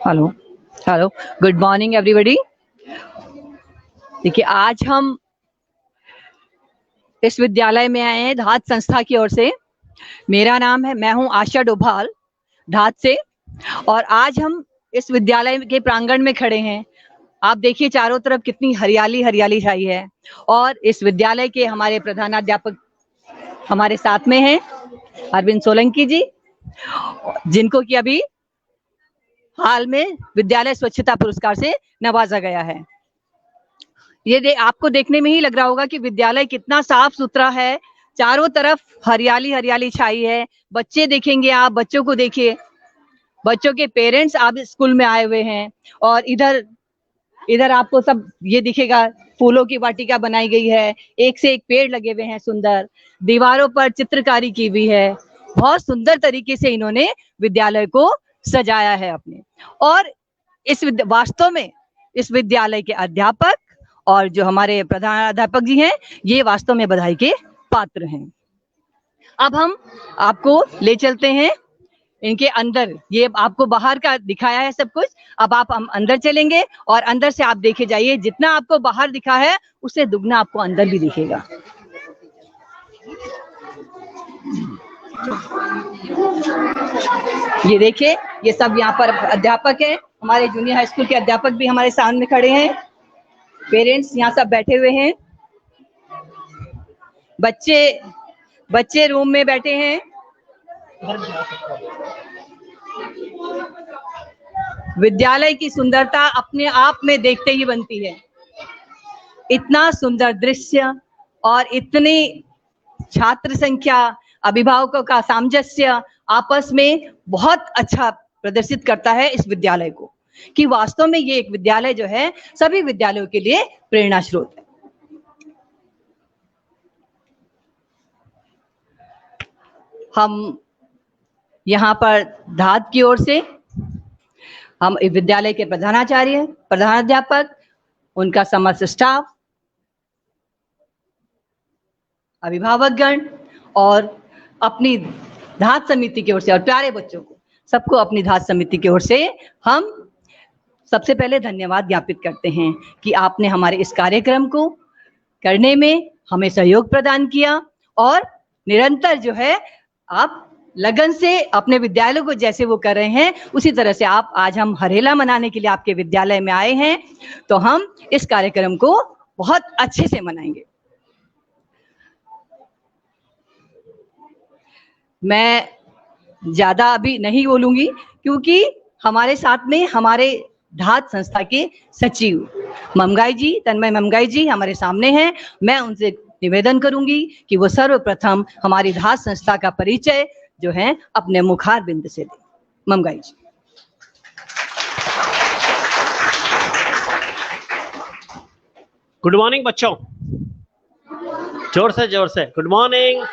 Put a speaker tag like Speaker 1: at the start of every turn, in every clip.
Speaker 1: Hello hello, good morning everybody. देखिए, आज हम इस विद्यालय में आए हैं धात संस्था की ओर से। मेरा नाम है, मैं हूं आशा डोभाल धात से, और आज हम इस विद्यालय के प्रांगण में खड़े हैं। आप देखिए चारों तरफ कितनी हरियाली हरियाली छाई है, और इस विद्यालय के हमारे प्रधानाध्यापक हमारे साथ में हैं, अरविंद सोलंकी जी, जिनको कि अभी हाल में विद्यालय स्वच्छता पुरस्कार से नवाजा गया है। ये आपको देखने में ही लग रहा होगा कि विद्यालय कितना साफ सुथरा है, चारों तरफ हरियाली हरियाली छाई है। बच्चे देखेंगे आप, बच्चों को देखिए, बच्चों के पेरेंट्स आप स्कूल में आए हुए हैं, और इधर आपको सब ये दिखेगा, फूलों की वाटिका बनाई गई है, एक से एक पेड़ लगे हुए हैं सुंदर, दीवारों पर चित्रकारी की हुई है। बहुत सुंदर तरीके से इन्होंने विद्यालय को सजाया है अपने। और वास्तव में इस विद्यालय के अध्यापक और जो हमारे प्रधानाध्यापक जी हैं, ये वास्तव में बधाई के पात्र हैं। अब हम आपको ले चलते हैं इनके अंदर। ये आपको बाहर का दिखाया है सब कुछ, अब हम अंदर चलेंगे, और अंदर से आप देखे जाइए, जितना आपको बाहर दिखा है उससे दुगना आपको अंदर भी दिखेगा। ये देखिए, ये सब यहाँ पर अध्यापक हैं, हमारे जूनियर हाई स्कूल के अध्यापक भी हमारे सामने खड़े हैं, पेरेंट्स यहाँ सब बैठे हुए हैं, बच्चे रूम में बैठे हैं। विद्यालय की सुंदरता अपने आप में देखते ही बनती है। इतना सुंदर दृश्य और इतनी छात्र संख्या, अभिभावकों का सामंजस्य आपस में बहुत अच्छा प्रदर्शित करता है इस विद्यालय को, कि वास्तव में ये एक विद्यालय जो है सभी विद्यालयों के लिए प्रेरणा स्रोत है। हम यहाँ पर धात की ओर से हम विद्यालय के प्रधानाचार्य, प्रधानाध्यापक, उनका समस्त स्टाफ, अभिभावकगण और अपनी धात समिति की ओर से, और प्यारे बच्चों को सबको अपनी धात समिति की ओर से हम सबसे पहले धन्यवाद ज्ञापित करते हैं कि आपने हमारे इस कार्यक्रम को करने में हमें सहयोग प्रदान किया, और निरंतर जो है आप लगन से अपने विद्यालय को जैसे वो कर रहे हैं उसी तरह से आप, आज हम हरेला मनाने के लिए आपके विद्यालय में आए हैं, तो हम इस कार्यक्रम को बहुत अच्छे से मनाएंगे। मैं ज्यादा अभी नहीं बोलूंगी, क्योंकि हमारे साथ में हमारे धात संस्था के सचिव ममगाई जी, तन्मय ममगाई जी हमारे सामने हैं। मैं उनसे निवेदन करूंगी कि वो सर्वप्रथम हमारी धात संस्था का परिचय जो है अपने मुखार बिंद से दें। ममगाई जी।
Speaker 2: गुड मॉर्निंग बच्चों, जोर से गुड मॉर्निंग,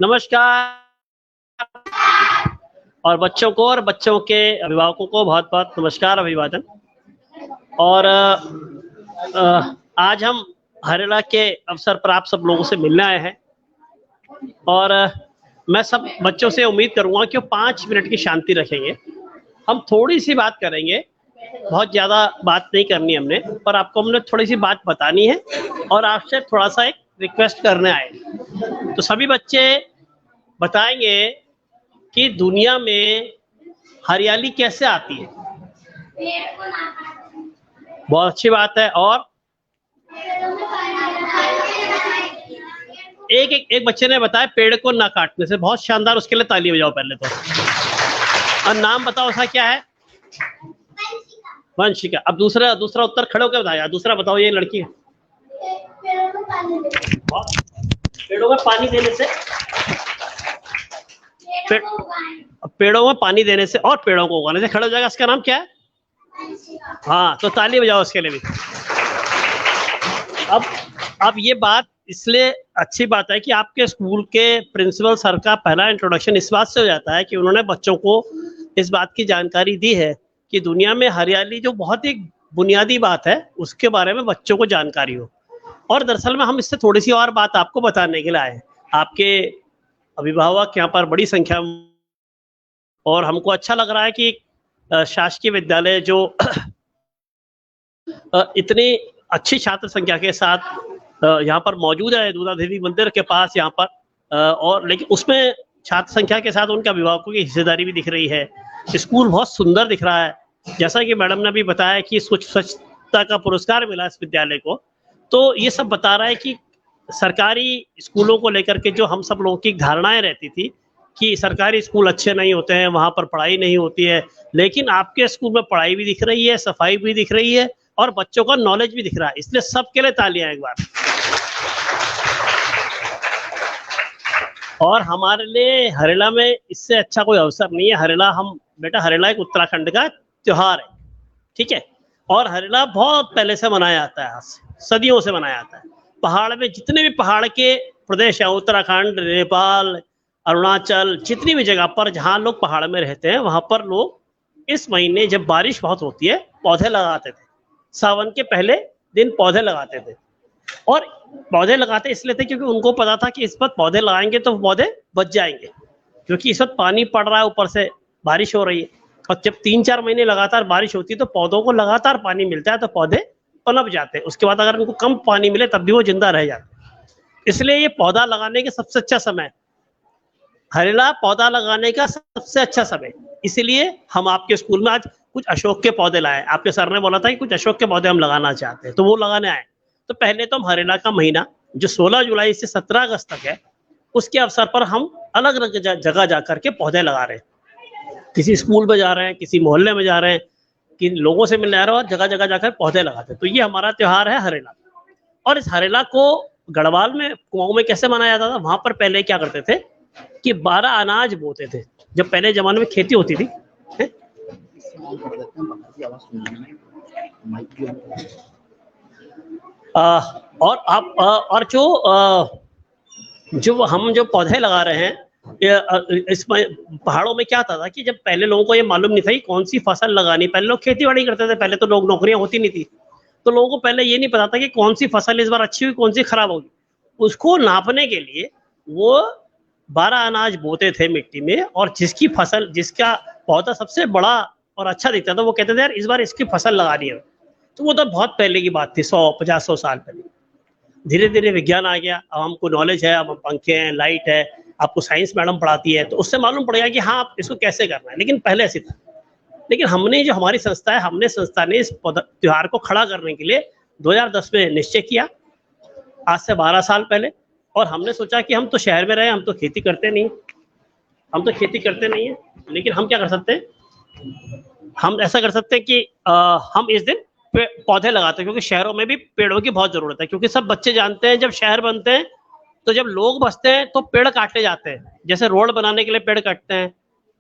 Speaker 2: नमस्कार। और बच्चों को और बच्चों के अभिभावकों को बहुत बहुत नमस्कार, अभिवादन। और आज हम हरेला के अवसर पर आप सब लोगों से मिलने आए हैं, और मैं सब बच्चों से उम्मीद करूंगा कि वो 5 मिनट की शांति रखेंगे। हम थोड़ी सी बात करेंगे, बहुत ज़्यादा बात नहीं करनी हमने, पर आपको हमने थोड़ी सी बात बतानी है और आपसे थोड़ा सा एक रिक्वेस्ट करने आए। तो सभी बच्चे बताएंगे कि दुनिया में हरियाली कैसे आती है। बहुत अच्छी बात है। और एक बच्चे ने बताया पेड़ को ना काटने से, बहुत शानदार, उसके लिए ताली बजाओ पहले तो। और नाम बताओ उसका क्या है? वंशिका। अब दूसरा उत्तर खड़े होकर बताया, दूसरा बताओ, ये लड़की है। पेड़ों में पानी देने से, पेड़ों में पानी देने से और पेड़ों को उगाने से खड़ा हो जाएगा। इसका नाम क्या है? हाँ, तो ताली बजाओ उसके लिए भी। अब ये बात इसलिए अच्छी बात है कि आपके स्कूल के प्रिंसिपल सर का पहला इंट्रोडक्शन इस बात से हो जाता है कि उन्होंने बच्चों को इस बात की जानकारी दी है कि दुनिया में हरियाली जो बहुत ही बुनियादी बात है उसके बारे में बच्चों को जानकारी हो। और दरअसल में हम इससे थोड़ी सी और बात आपको बताने के लिए आए। आपके अभिभावक यहाँ पर बड़ी संख्या में, और हमको अच्छा लग रहा है कि शासकीय विद्यालय जो इतनी अच्छी छात्र संख्या के साथ यहाँ पर मौजूद है दूधा देवी मंदिर के पास यहाँ पर, और लेकिन उसमें छात्र संख्या के साथ उनके अभिभावकों की हिस्सेदारी भी दिख रही है। स्कूल बहुत सुंदर दिख रहा है, जैसा कि मैडम ने भी बताया कि स्वच्छता का पुरस्कार मिला इस विद्यालय को। तो ये सब बता रहा है कि सरकारी स्कूलों को लेकर के जो हम सब लोगों की धारणाएं रहती थी कि सरकारी स्कूल अच्छे नहीं होते हैं, वहां पर पढ़ाई नहीं होती है, लेकिन आपके स्कूल में पढ़ाई भी दिख रही है, सफाई भी दिख रही है और बच्चों का नॉलेज भी दिख रहा है। इसलिए सबके लिए तालियां एक बार। और हमारे लिए हरेला में इससे अच्छा कोई अवसर नहीं है। हरेला एक उत्तराखंड का त्योहार है, ठीक है। और हरेला बहुत पहले से मनाया जाता है, सदियों से मनाया जाता है। पहाड़ में जितने भी पहाड़ के प्रदेश है, उत्तराखंड, नेपाल, अरुणाचल, जितनी भी जगह पर जहाँ लोग पहाड़ में रहते हैं वहां पर लोग इस महीने जब बारिश बहुत होती है पौधे लगाते थे। सावन के पहले दिन पौधे लगाते थे, और पौधे लगाते इसलिए थे क्योंकि उनको पता था कि इस वक्त पौधे लगाएंगे तो पौधे बच जाएंगे, क्योंकि इस वक्त पानी पड़ रहा है, ऊपर से बारिश हो रही है, और जब 3-4 महीने लगातार बारिश होती है तो पौधों को लगातार पानी मिलता है तो पौधे पनप जाते हैं। उसके बाद अगर उनको कम पानी मिले तब भी वो जिंदा रह जाते हैं। इसलिए ये पौधा लगाने के सबसे अच्छा समय, हरेला पौधा लगाने का सबसे अच्छा समय। इसलिए हम आपके स्कूल में आज कुछ अशोक के पौधे लाए। आपके सर ने बोला था कि कुछ अशोक के पौधे हम लगाना चाहते हैं, तो वो लगाने आए। तो पहले तो हम हरेला का महीना जो 16 जुलाई से 17 अगस्त तक है, उसके अवसर पर हम अलग अलग जगह जाकर के पौधे लगा रहे हैं। किसी स्कूल में जा रहे हैं, किसी मोहल्ले में जा रहे हैं, कि लोगों से मिलने आ रहे हैं और जगह जगह जाकर पौधे लगाते हैं। तो ये हमारा त्योहार है हरेला। और इस हरेला को गढ़वाल में कुआं में कैसे मनाया जाता था, वहां पर पहले क्या करते थे कि 12 अनाज बोते थे। जब पहले जमाने में खेती होती थी, और आप और जो हम जो पौधे लगा रहे हैं, इसमें पहाड़ों में क्या था कि जब पहले लोगों को ये मालूम नहीं था कि कौन सी फसल लगानी। पहले लोग खेती बाड़ी करते थे, पहले तो लोग नौकरियां होती नहीं थी, तो लोगों को पहले ये नहीं पता था कि कौन सी फसल इस बार अच्छी हुई, कौन सी खराब होगी। उसको नापने के लिए वो 12 अनाज बोते थे मिट्टी में, और जिसकी फसल, जिसका पौधा सबसे बड़ा और अच्छा दिखता था, वो कहते थे यार इस बार इसकी फसल लगानी है। तो वो तो बहुत पहले की बात थी, 100-50 साल पहले। धीरे धीरे विज्ञान आ गया, अब हमको नॉलेज है, अब पंखे हैं, लाइट है, आपको साइंस मैडम पढ़ाती है, तो उससे मालूम पड़ेगा कि हाँ आप इसको कैसे करना है। लेकिन पहले ऐसे था। लेकिन हमने जो हमारी संस्था है, संस्था ने इस त्योहार को खड़ा करने के लिए 2010 में निश्चय किया, आज से 12 साल पहले। और हमने सोचा कि हम तो शहर में रहे, हम तो खेती करते नहीं है, लेकिन हम क्या कर सकते हैं, हम ऐसा कर सकते हैं कि हम इस दिन पौधे लगाते हैं, क्योंकि शहरों में भी पेड़ों की बहुत जरूरत है। क्योंकि सब बच्चे जानते हैं जब शहर बनते हैं तो जब लोग बसते हैं तो पेड़ काटे जाते हैं। जैसे रोड बनाने के लिए पेड़ काटते हैं,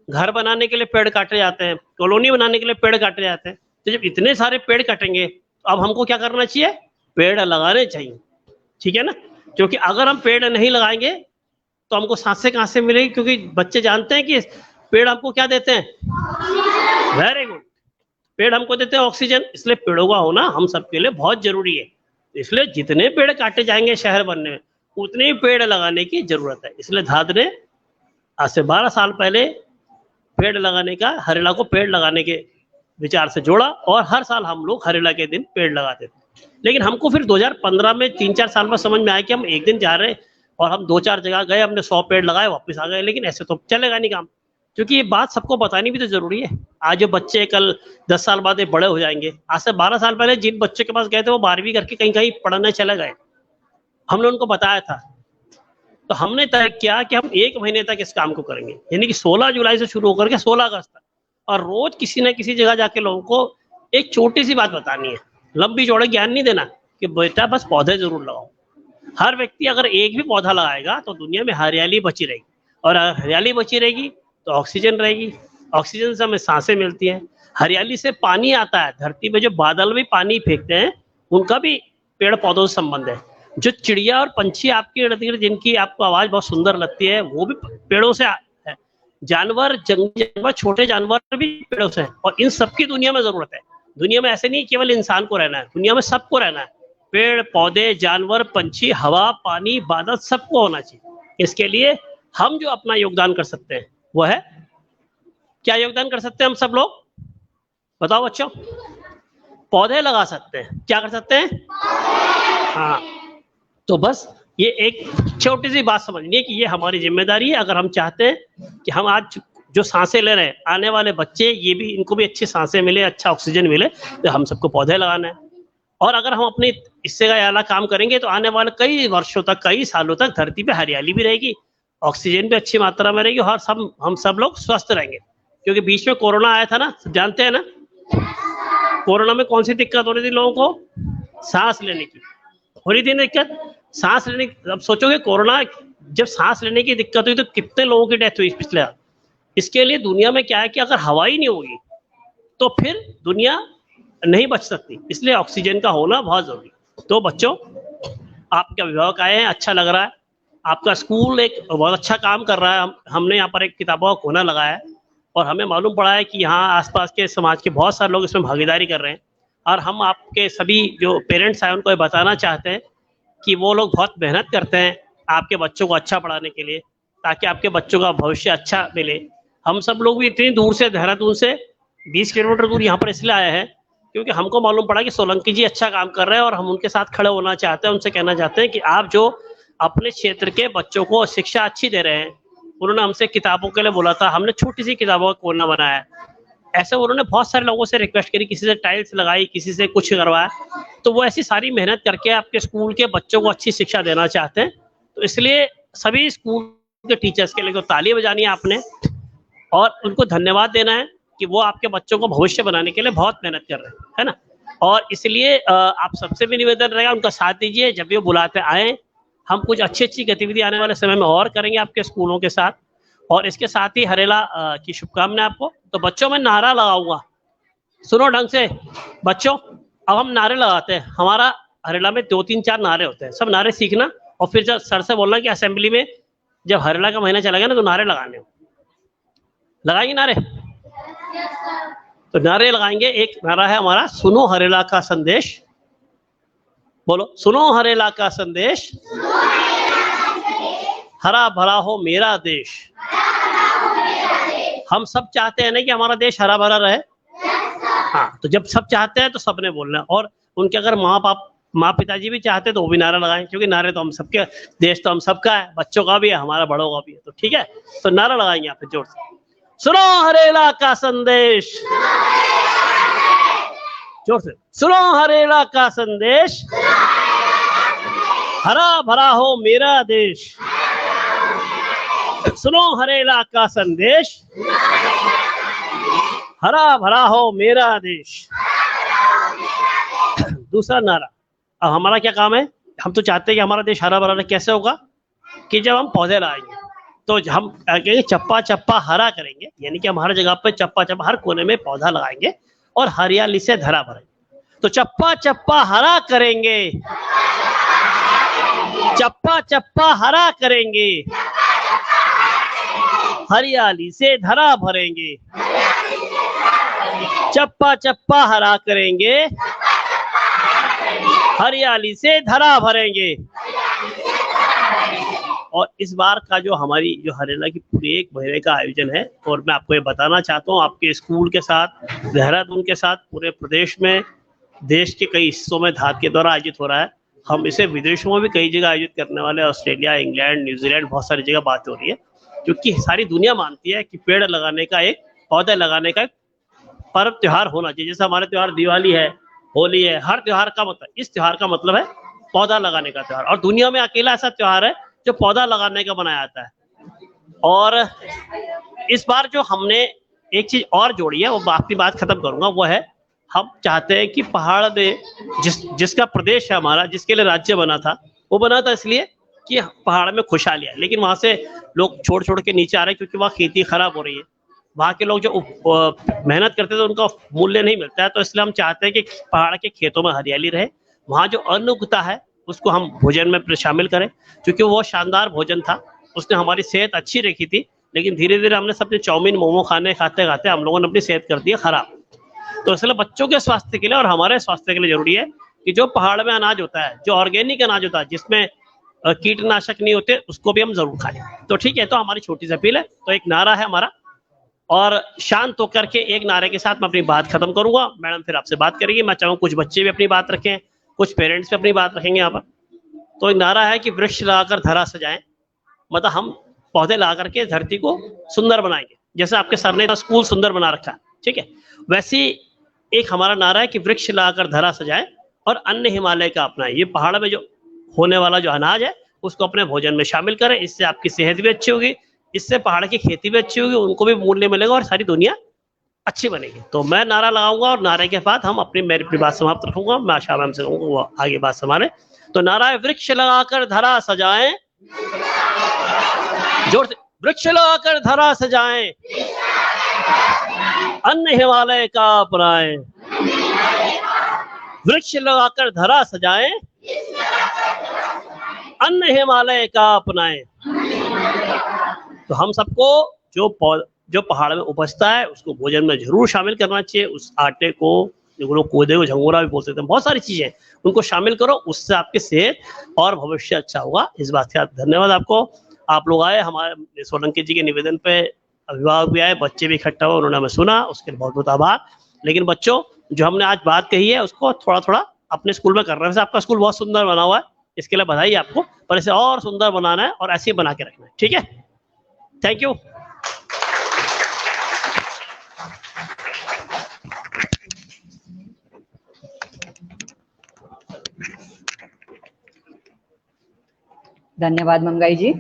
Speaker 2: घर बनाने के लिए पेड़ काटे जाते हैं, कॉलोनी बनाने के लिए पेड़ काटे जाते हैं। तो जब इतने सारे पेड़ काटेंगे तो अब हमको क्या करना चाहिए, पेड़ लगाने चाहिए, ठीक है ना। क्योंकि अगर हम पेड़ नहीं लगाएंगे तो हमको सांसें कहाँ से मिलेगी, क्योंकि बच्चे जानते हैं कि पेड़ हमको क्या देते हैं, वेरी गुड, पेड़ हमको देते हैं ऑक्सीजन। इसलिए पेड़ों का होना हम सबके लिए बहुत जरूरी है। इसलिए जितने पेड़ काटे जाएंगे शहर बनने में, उतने ही पेड़ लगाने की जरूरत है। इसलिए धाद ने आज से 12 साल पहले पेड़ लगाने का, हरेला को पेड़ लगाने के विचार से जोड़ा, और हर साल हम लोग हरेला के दिन पेड़ लगाते थे। लेकिन हमको फिर 2015 में 3-4 साल में समझ में आया कि हम एक दिन जा रहे और हम 2-4 जगह गए, हमने 100 पेड़ लगाए, वापस आ गए। लेकिन ऐसे तो चलेगा नहीं काम, क्योंकि ये बात सबको बतानी भी तो जरूरी है। आज जो बच्चे कल 10 साल बाद ये बड़े हो जाएंगे। आज से 12 साल पहले जिन बच्चे के पास गए थे वो 12वीं करके कहीं कहीं पढ़ने चले गए, हमने उनको बताया था। तो हमने तय किया कि हम 1 महीने तक इस काम को करेंगे, यानी कि 16 जुलाई से शुरू होकर के 16 अगस्त तक, और रोज किसी न किसी जगह जाके लोगों को एक छोटी सी बात बतानी है। लंबी चौड़े ज्ञान नहीं देना कि बेटा बस पौधे जरूर लगाओ। हर व्यक्ति अगर एक भी पौधा लगाएगा तो दुनिया में हरियाली बची रहेगी, और अगर हरियाली बची रहेगी तो ऑक्सीजन रहेगी, ऑक्सीजन से हमें सांसें मिलती हैं, हरियाली से पानी आता है, धरती पे जो बादल भी पानी फेंकते हैं उनका भी पेड़ पौधों से संबंध है। जो चिड़िया और पंछी आपके इर्द गिर्द जिनकी आपको आवाज बहुत सुंदर लगती है वो भी पेड़ों से है। जानवर, जंगली जानवर, छोटे जानवर भी पेड़ों से है, और इन सबकी दुनिया में जरूरत है। दुनिया में ऐसे नहीं केवल इंसान को रहना है, दुनिया में सबको रहना है। पेड़ पौधे, जानवर, पंछी, हवा, पानी, बादल, सबको होना चाहिए। इसके लिए हम जो अपना योगदान कर सकते हैं वो है, क्या योगदान कर सकते हैं हम सब लोग, बताओ बच्चों? पौधे लगा सकते हैं। क्या कर सकते हैं? हाँ, तो बस ये एक छोटी सी बात समझनी कि ये हमारी जिम्मेदारी है। अगर हम चाहते हैं कि हम आज जो सांसें ले रहे हैं, आने वाले बच्चे ये भी, इनको भी अच्छी सांसें मिले, अच्छा ऑक्सीजन मिले, तो हम सबको पौधे लगाना है। और अगर हम अपने इससे ज्यादा काम करेंगे तो आने वाले कई वर्षों तक, कई सालों तक धरती पे हरियाली भी रहेगी, ऑक्सीजन भी अच्छी मात्रा में रहेगी, और हम सब लोग स्वस्थ रहेंगे। क्योंकि बीच में कोरोना आया था ना, जानते हैं ना? कोरोना में कौन सी दिक्कत हो रही थी लोगों को? सांस लेने की हो रही थी दिक्कत, सांस लेने की। अब सोचोगे कोरोना जब सांस लेने की दिक्कत हुई तो कितने लोगों की डेथ हुई पिछले। इसके लिए दुनिया में क्या है कि अगर हवा ही नहीं होगी तो फिर दुनिया नहीं बच सकती, इसलिए ऑक्सीजन का होना बहुत जरूरी। तो बच्चों, आपके अभिभावक आए हैं, अच्छा लग रहा है। आपका स्कूल एक बहुत अच्छा काम कर रहा है। हमने यहाँ पर एक किताबों का कोना लगाया है, और हमें मालूम पड़ा है कि यहाँ आसपास के समाज के बहुत सारे लोग इसमें भागीदारी कर रहे हैं। और हम आपके सभी जो पेरेंट्स हैं उनको ये बताना चाहते हैं कि वो लोग बहुत मेहनत करते हैं आपके बच्चों को अच्छा पढ़ाने के लिए, ताकि आपके बच्चों का भविष्य अच्छा मिले। हम सब लोग भी इतनी दूर से, देहरादून से 20 किलोमीटर दूर यहाँ पर इसलिए आए हैं क्योंकि हमको मालूम पड़ा कि सोलंकी जी अच्छा काम कर रहे हैं, और हम उनके साथ खड़े होना चाहते हैं। उनसे कहना चाहते हैं कि आप जो अपने क्षेत्र के बच्चों को शिक्षा अच्छी दे रहे हैं, उन्होंने हमसे किताबों के लिए बोला था, हमने छोटी सी किताबों का कोना बनाया है। ऐसे उन्होंने बहुत सारे लोगों से रिक्वेस्ट करी, किसी से टाइल्स लगाई, किसी से कुछ करवाया, तो वो ऐसी सारी मेहनत करके आपके स्कूल के बच्चों को अच्छी शिक्षा देना चाहते हैं। तो इसलिए सभी स्कूल के टीचर्स के लिए तो ताली बजानी है आपने, और उनको धन्यवाद देना है कि वो आपके बच्चों को भविष्य बनाने के लिए बहुत मेहनत कर रहे हैं, है ना? और इसलिए आप सबसे भी निवेदन रहेगा, उनका साथ दीजिए। जब भी वो बुलाते आए, हम कुछ अच्छी अच्छी गतिविधि आने वाले समय में और करेंगे आपके स्कूलों के साथ। और इसके साथ ही हरेला की शुभकामनाएं आपको। तो बच्चों, मैं नारा लगाऊंगा, सुनो ढंग से बच्चों। अब हम नारे लगाते हैं। हमारा हरेला में 2-3-4 नारे होते हैं, सब नारे सीखना, और फिर जब सर से बोलना कि असेंबली में जब हरेला का महीना चला गया ना तो नारे लगाने हो। लगाएंगे नारे? तो नारे लगाएंगे। एक नारा है हमारा, सुनो हरेला का संदेश। बोलो, सुनो हरेला का संदेश, हरा भरा हो मेरा देश। हम सब चाहते हैं ना कि हमारा देश हरा भरा रहे। हाँ, तो जब सब चाहते हैं तो सबने बोलना है। और उनके अगर माँ पिताजी भी चाहते हैं तो वो भी नारा लगाएं, क्योंकि नारे तो हम सबके, देश तो हम सबका है, बच्चों का भी है, हमारा बड़ों का भी है। तो ठीक है, तो नारा लगाएंगे आप जोर से, सुनो हरेला का संदेश, जोर से, सुनो हरेला का संदेश, हरा भरा हो मेरा देश। सुनो हरेला का संदेश, हरा भरा हो मेरा देश। दूसरा नारा, अब हमारा क्या काम है? हम तो चाहते हैं कि हमारा देश हरा भरा रहे। कैसे होगा? कि जब हम पौधे लगाएंगे तो हम कहेंगे चप्पा चप्पा हरा करेंगे, यानी कि हम हर जगह पे चप्पा चप्पा, हर कोने में पौधा लगाएंगे और हरियाली से धरा भरेंगे। तो चप्पा चप्पा हरा करेंगे, चप्पा चप्पा हरा करेंगे, हरियाली से धरा भरेंगे। चप्पा चप्पा हरा करेंगे, हरियाली से धरा भरेंगे। और इस बार का जो हमारी जो हरेला की पूरी एक महीने का आयोजन है, और मैं आपको ये बताना चाहता हूँ, आपके स्कूल के साथ, देहरादून के साथ, पूरे प्रदेश में, देश के कई हिस्सों में धात के द्वारा आयोजित हो रहा है। हम इसे विदेशों में भी कई जगह आयोजित करने वाले, ऑस्ट्रेलिया, इंग्लैंड, न्यूजीलैंड, बहुत सारी जगह बात हो रही है, क्योंकि सारी दुनिया मानती है कि पेड़ लगाने का, एक पौधे लगाने का पर्व त्योहार होना चाहिए। जैसे हमारे त्योहार दिवाली है, होली है, हर त्योहार का मतलब, इस त्योहार का मतलब है पौधा लगाने का त्योहार। और दुनिया में अकेला ऐसा त्योहार है जो पौधा लगाने का बनाया जाता है। और इस बार जो हमने एक चीज और जोड़ी है, वो अपनी बात खत्म करूंगा, वो है हम चाहते हैं कि पहाड़ में जिसका प्रदेश है हमारा, जिसके लिए राज्य बना था, वो बना था इसलिए कि पहाड़ में खुशहाली है, लेकिन वहां से लोग छोड़ छोड़ के नीचे आ रहे हैं क्योंकि वहाँ खेती खराब हो रही है। वहाँ के लोग जो मेहनत करते थे उनका मूल्य नहीं मिलता है। तो इसलिए हम चाहते हैं कि पहाड़ के खेतों में हरियाली रहे, वहाँ जो अन्न उगता है उसको हम भोजन में शामिल करें, क्योंकि वो शानदार भोजन था, उसने हमारी सेहत अच्छी रखी थी। लेकिन धीरे धीरे हमने सबने चाउमीन मोमो खाते खाते हम लोगों ने अपनी सेहत कर दी खराब। तो इसलिए बच्चों के स्वास्थ्य के लिए और हमारे स्वास्थ्य के लिए जरूरी है कि जो पहाड़ में अनाज होता है, जो ऑर्गेनिक अनाज होता है, जिसमें कीटनाशक नहीं होते, उसको भी हम जरूर खाएं। तो ठीक है, तो हमारी छोटी सी अपील है। तो एक नारा है हमारा, और शांत होकर के एक नारे के साथ मैं अपनी बात खत्म करूंगा। मैडम फिर आपसे बात करेंगे। मैं चाहूँ कुछ बच्चे भी अपनी बात रखें, कुछ पेरेंट्स भी अपनी बात रखेंगे यहाँ पर। तो एक नारा है कि वृक्ष लगाकर धरा सजाएं, मतलब हम पौधे लगा करके धरती को सुंदर बनाएंगे। जैसे आपके सर ने स्कूल सुंदर बना रखा है, ठीक है, वैसी एक हमारा नारा है कि वृक्ष लगाकर धरा सजाएं और अन्य हिमालय का अपनाएं। ये पहाड़ में जो होने वाला जो अनाज है उसको अपने भोजन में शामिल करें, इससे आपकी सेहत भी अच्छी होगी, इससे पहाड़ की खेती भी अच्छी होगी, उनको भी मूल्य मिलेगा और सारी दुनिया अच्छी बनेगी। तो मैं नारा लगाऊंगा और नारे के बाद हम मेरी बात समाप्त रखूंगा। मैं आशा मैम से कहूंगा वो आगे बात संभाले। तो नारा है, वृक्ष लगाकर धरा सजाएं, जोर से, वृक्ष लगाकर धरा सजाएं, अन्य हिमालय का अपनाएं, वृक्ष लगाकर धरा सजाएं, अन्य हिमालय का अपनाएं। तो हम सबको जो पहाड़ में उपजता है उसको भोजन में जरूर शामिल करना चाहिए। उस आटे को, जो लोग कोदे को झंगोरा भी बोलते थे, बहुत सारी चीजें उनको शामिल करो, उससे आपकी सेहत और भविष्य अच्छा होगा। इस बात का धन्यवाद आपको। आप लोग आए, हमारे सोलंकी जी के निवेदन पे अभिभावक भी आए, बच्चे भी इकट्ठा हुए, उन्होंने हमें सुना, उसके लिए बहुत बहुत आभार। लेकिन बच्चों, जो हमने आज बात कही है उसको थोड़ा थोड़ा अपने स्कूल में करना है। वैसे आपका स्कूल बहुत सुंदर बना हुआ है, इसके लिए बधाई आपको, पर इसे और सुंदर बनाना है और ऐसे ही बना के रखना है, ठीक है। Thank you.
Speaker 1: धन्यवाद मंगाई जी।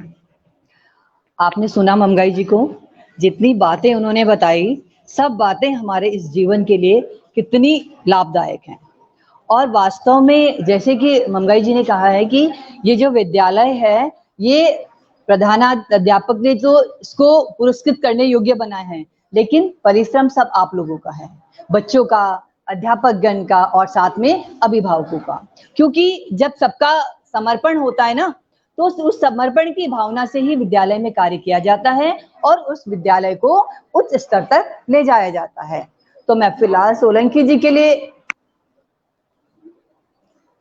Speaker 1: आपने सुना मंगाई जी को, जितनी बातें उन्होंने बताई, सब बातें हमारे इस जीवन के लिए कितनी लाभदायक हैं। और वास्तव में जैसे कि मंगाई जी ने कहा है कि ये जो विद्यालय है, ये प्रधानाध्यापक ने तो इसको पुरस्कृत करने योग्य बनाए हैं, लेकिन परिश्रम सब आप लोगों का है, बच्चों का, अध्यापक गण का और साथ में अभिभावकों का। क्योंकि जब सबका समर्पण होता है ना, तो उस समर्पण की भावना से ही विद्यालय में कार्य किया जाता है और उस विद्यालय को उच्च स्तर तक ले जाया जाता है। तो मैं फिलहाल सोलंकी जी के लिए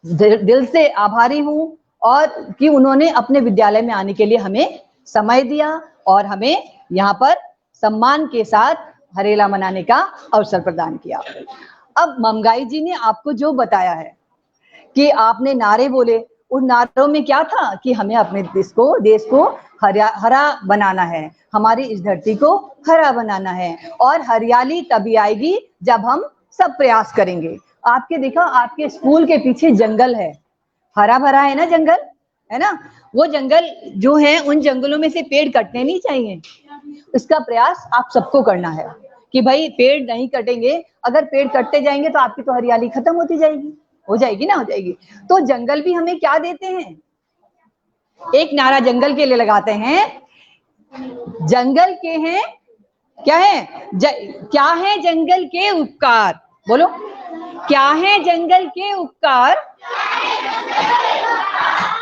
Speaker 1: दिल से आभारी हूँ, और कि उन्होंने अपने विद्यालय में आने के लिए हमें समय दिया और हमें यहाँ पर सम्मान के साथ हरेला मनाने का अवसर प्रदान किया। अब मंगाई जी ने आपको जो बताया है कि आपने नारे बोले, उन नारों में क्या था कि हमें अपने देश को हरा बनाना है, हमारी इस धरती को हरा बनाना है, और हरियाली तभी आएगी जब हम सब प्रयास करेंगे। आपके देखा, आपके स्कूल के पीछे जंगल है, हरा भरा है ना जंगल, है ना। वो जंगल जो है, उन जंगलों में से पेड़ कटने नहीं चाहिए। इसका प्रयास आप सबको करना है कि भाई पेड़ नहीं कटेंगे। अगर पेड़ कटते जाएंगे तो आपकी तो हरियाली खत्म होती जाएगी, हो जाएगी ना, हो जाएगी। तो जंगल भी हमें क्या देते हैं, एक नारा जंगल के लिए लगाते हैं, जंगल के हैं क्या है, क्या है जंगल के उपकार, बोलो, क्या है जंगल के उपकार,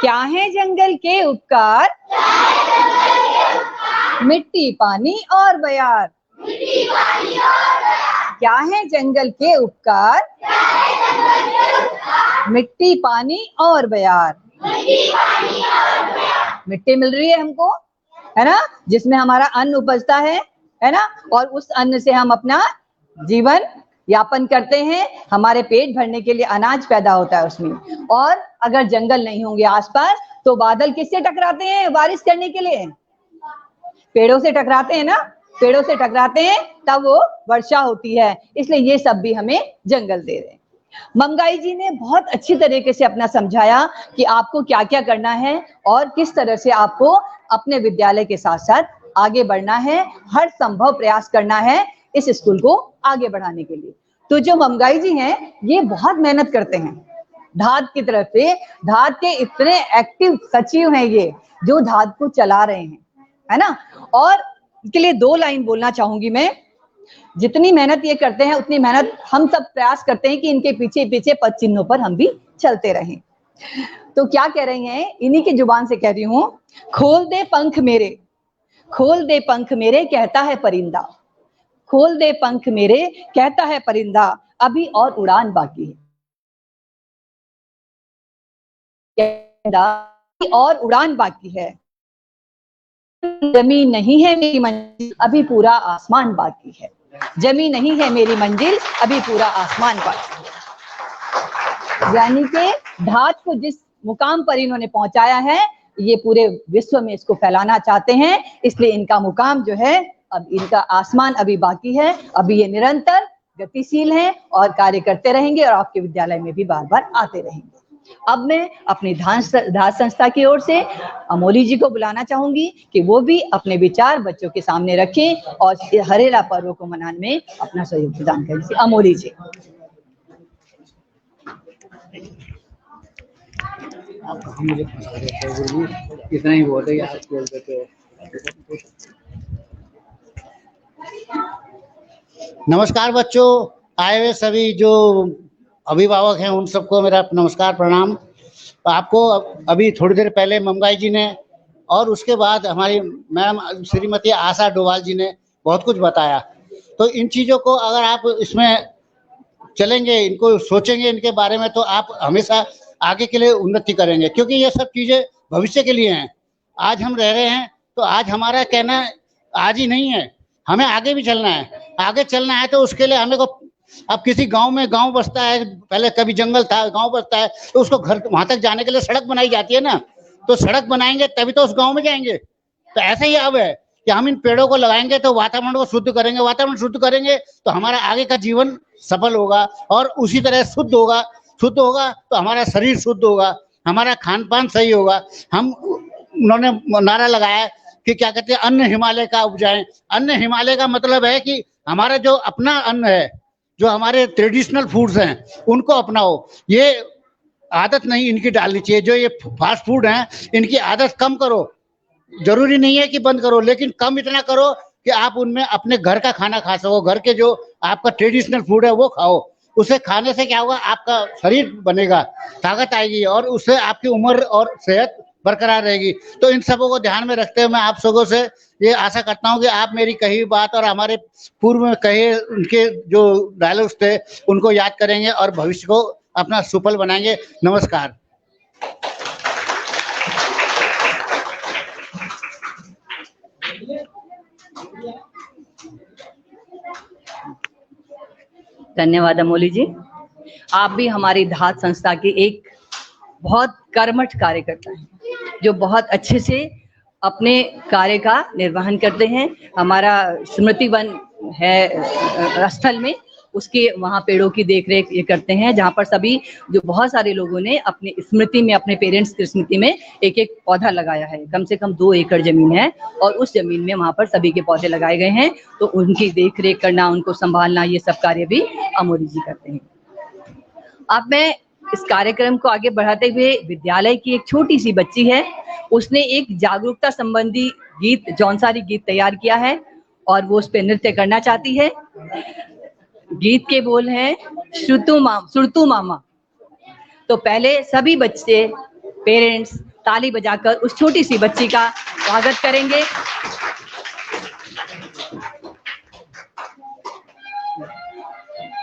Speaker 1: क्या है जंगल के उपकार, मिट्टी पानी और बयार, क्या है जंगल के उपकार, मिट्टी पानी और बयार। मिट्टी मिल रही है हमको, है ना, जिसमें हमारा अन्न उपजता है ना, और उस अन्न से हम अपना जीवन यापन करते हैं, हमारे पेट भरने के लिए अनाज पैदा होता है उसमें। और अगर जंगल नहीं होंगे आसपास तो बादल किससे टकराते हैं बारिश करने के लिए, पेड़ों से टकराते हैं ना, पेड़ों से टकराते हैं तब वो वर्षा होती है। इसलिए ये सब भी हमें जंगल दे रहे हैं। मंगाई जी ने बहुत अच्छी तरीके से अपना समझाया कि आपको क्या क्या करना है और किस तरह से आपको अपने विद्यालय के साथ साथ आगे बढ़ना है, हर संभव प्रयास करना है इस स्कूल को आगे बढ़ाने के लिए। तो जो मंगाई जी हैं, ये बहुत मेहनत करते हैं धाद की तरफ से। धाद के इतने एक्टिव सचिव हैं ये, जो धाद को चला रहे हैं, है ना। और इसके लिए 2 लाइन बोलना चाहूंगी मैं। जितनी मेहनत ये करते हैं उतनी मेहनत हम सब प्रयास करते हैं कि इनके पीछे पीछे पद चिन्हों पर हम भी चलते रहें। तो क्या कह रही हैं, इन्हीं की जुबान से कह रही हूं, खोल दे पंख मेरे, खोल दे पंख मेरे कहता है परिंदा, खोल दे पंख मेरे कहता है परिंदा, अभी और उड़ान बाकी है, और उड़ान बाकी है, जमीन नहीं है मेरी मंजिल अभी पूरा आसमान बाकी है, जमीन नहीं है मेरी मंजिल अभी पूरा आसमान बाकी है। यानी कि धात को जिस मुकाम पर इन्होंने पहुंचाया है, ये पूरे विश्व में इसको फैलाना चाहते हैं, इसलिए इनका मुकाम जो है, अब इनका आसमान अभी बाकी है, अभी ये निरंतर गतिशील हैं और कार्य करते रहेंगे और आपके विद्यालय में भी बार बार आते रहेंगे। अब मैं अपनी धात संस्था की ओर से अमोली जी को बुलाना चाहूंगी कि वो भी अपने विचार बच्चों के सामने रखें और हरेला पर्व को मनाने में अपना सहयोग प्रदान करें। अमोली जी।
Speaker 3: इतना ही बहुत है, आप बोल देते हो। नमस्कार बच्चों, आए हुए सभी जो अभिभावक हैं उन सबको मेरा नमस्कार प्रणाम। आपको अभी थोड़ी देर पहले ममगाई जी ने और उसके बाद हमारी मैम श्रीमती आशा डोभाल जी ने बहुत कुछ बताया। तो इन चीज़ों को अगर आप इसमें चलेंगे, इनको सोचेंगे इनके बारे में, तो आप हमेशा आगे के लिए उन्नति करेंगे, क्योंकि ये सब चीज़ें भविष्य के लिए हैं। आज हम रह रहे हैं तो आज हमारा कहना आज ही नहीं है, हमें आगे भी चलना है। आगे चलना है तो उसके लिए हमें को, अब किसी गांव में गांव बसता है, पहले कभी जंगल था, गांव बसता है तो उसको घर वहां तक जाने के लिए सड़क बनाई जाती है ना, तो सड़क बनाएंगे तभी तो उस गांव में जाएंगे। तो ऐसे ही अब है कि हम इन पेड़ों को लगाएंगे तो वातावरण को शुद्ध करेंगे, वातावरण शुद्ध करेंगे तो हमारा आगे का जीवन सफल होगा, और उसी तरह शुद्ध होगा तो हमारा शरीर शुद्ध होगा, हमारा खान पान सही होगा। हम उन्होंने नारा लगाया कि क्या कहते हैं, अन्न हिमालय का उपजाएं। अन्न हिमालय का मतलब है कि हमारा जो अपना अन्न है, जो हमारे ट्रेडिशनल फूड्स हैं, उनको अपनाओ। ये आदत नहीं इनकी डालनी चाहिए, जो ये फास्ट फूड हैं इनकी आदत कम करो। जरूरी नहीं है कि बंद करो, लेकिन कम इतना करो कि आप उनमें अपने घर का खाना खा सको, घर के जो आपका ट्रेडिशनल फूड है वो खाओ। उसे खाने से क्या होगा, आपका शरीर बनेगा, ताकत आएगी और उससे आपकी उम्र और सेहत बरकरार रहेगी। तो इन सबों को ध्यान में रखते हुए मैं आप सबों से ये आशा करता हूं कि आप मेरी कही बात और हमारे पूर्व में कहे उनके जो डायलॉग्स थे उनको याद करेंगे और भविष्य को अपना सुफल बनाएंगे। नमस्कार।
Speaker 1: धन्यवाद अमोली जी। आप भी हमारी धात संस्था के एक बहुत कर्मठ कार्यकर्ता हैं, जो बहुत अच्छे से अपने कार्य का निर्वहन करते हैं। हमारा स्मृति वन है स्थल में, उसके वहाँ पेड़ों की देखरेख ये करते हैं, जहाँ पर सभी जो बहुत सारे लोगों ने अपनी स्मृति में, अपने पेरेंट्स की स्मृति में एक एक पौधा लगाया है। कम से कम 2 एकड़ जमीन है और उस जमीन में वहाँ पर सभी के पौधे लगाए गए हैं। तो उनकी देखरेख करना, उनको संभालना, ये सब कार्य भी अमोली जी करते हैं। अब मैं इस कार्यक्रम को आगे बढ़ाते हुए, विद्यालय की एक छोटी सी बच्ची है, उसने एक जागरूकता संबंधी गीत, जौनसारी गीत तैयार किया है और वो उस पर नृत्य करना चाहती है। गीत के बोल हैं सुरतू मामा। तो पहले सभी बच्चे, पेरेंट्स ताली बजाकर उस छोटी सी बच्ची का स्वागत करेंगे।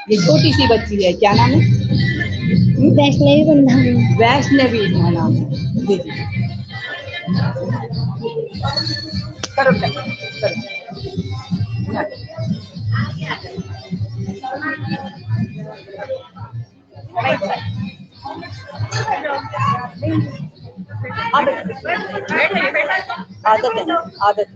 Speaker 1: ये छोटी सी बच्ची है, क्या नाम है?
Speaker 4: वैष्णवी बंधा।
Speaker 1: वैष्णवी नाम है। करो करो। आदत है, आदत।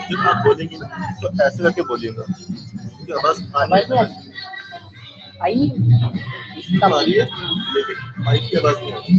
Speaker 5: जब आप बोलेंगे ना तो ऐसे करके बोलिएगा, क्योंकि आवाज आ रही है, लेकिन माइक की आवाज नहीं आ रही।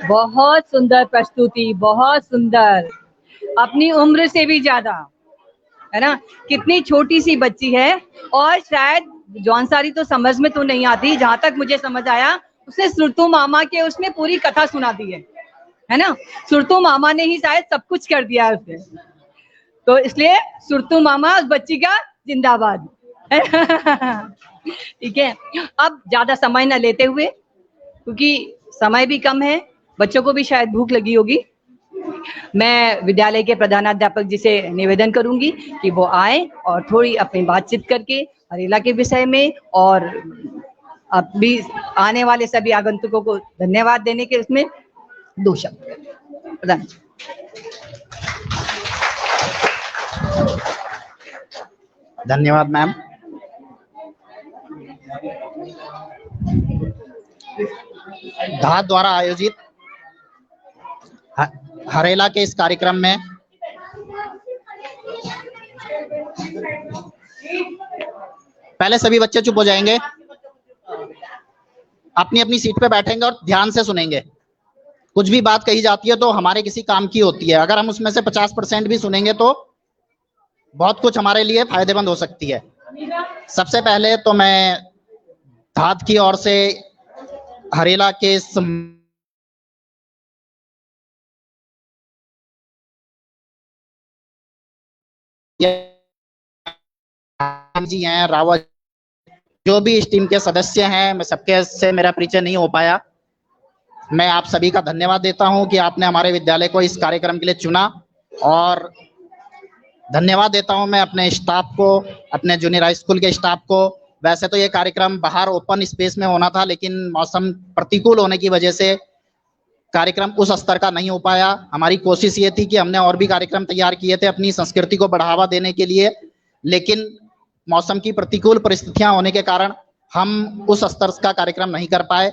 Speaker 1: बहुत सुंदर प्रस्तुति, बहुत सुंदर, अपनी उम्र से भी ज्यादा, है ना। कितनी छोटी सी बच्ची है और शायद जौनसारी तो समझ में तो नहीं आती, जहां तक मुझे समझ आया उसने सुरतू मामा के उसमें पूरी कथा सुना दी है ना। सुरतू मामा ने ही शायद सब कुछ कर दिया है उसने, तो इसलिए सुरतू मामा उस बच्ची का जिंदाबाद। ठीक है, अब ज्यादा समय न लेते हुए, क्योंकि समय भी कम है, बच्चों को भी शायद भूख लगी होगी, मैं विद्यालय के प्रधानाध्यापक जी से निवेदन करूंगी कि वो आए और थोड़ी अपनी बातचीत करके हरेला के विषय में और अभी आने वाले सभी आगंतुकों को धन्यवाद देने के उसमें 2 शब्द प्रधान।
Speaker 6: धन्यवाद मैम। धात द्वारा आयोजित हरेला के इस कार्यक्रम में पहले सभी बच्चे चुप हो जाएंगे, अपनी अपनी सीट पे बैठेंगे और ध्यान से सुनेंगे। कुछ भी बात कही जाती है तो हमारे किसी काम की होती है, अगर हम उसमें से 50% भी सुनेंगे तो बहुत कुछ हमारे लिए फायदेमंद हो सकती है। सबसे पहले तो मैं धात की ओर से हरेला के जी हैं, रावत, जो भी इस टीम के सदस्य हैं, मैं सबके से मेरा परिचय नहीं हो पाया। मैं आप सभी का धन्यवाद देता हूं कि आपने हमारे विद्यालय को इस कार्यक्रम के लिए चुना, और धन्यवाद देता हूं मैं अपने स्टाफ को, अपने जूनियर हाई स्कूल के स्टाफ को। वैसे तो ये कार्यक्रम बाहर ओपन स्पेस में होना था, लेकिन मौसम प्रतिकूल होने की वजह से कार्यक्रम उस स्तर का नहीं हो पाया। हमारी कोशिश ये थी कि हमने और भी कार्यक्रम तैयार किए थे अपनी संस्कृति को बढ़ावा देने के लिए, लेकिन मौसम की प्रतिकूल परिस्थितियां होने के कारण हम उस स्तर का कार्यक्रम नहीं कर पाए।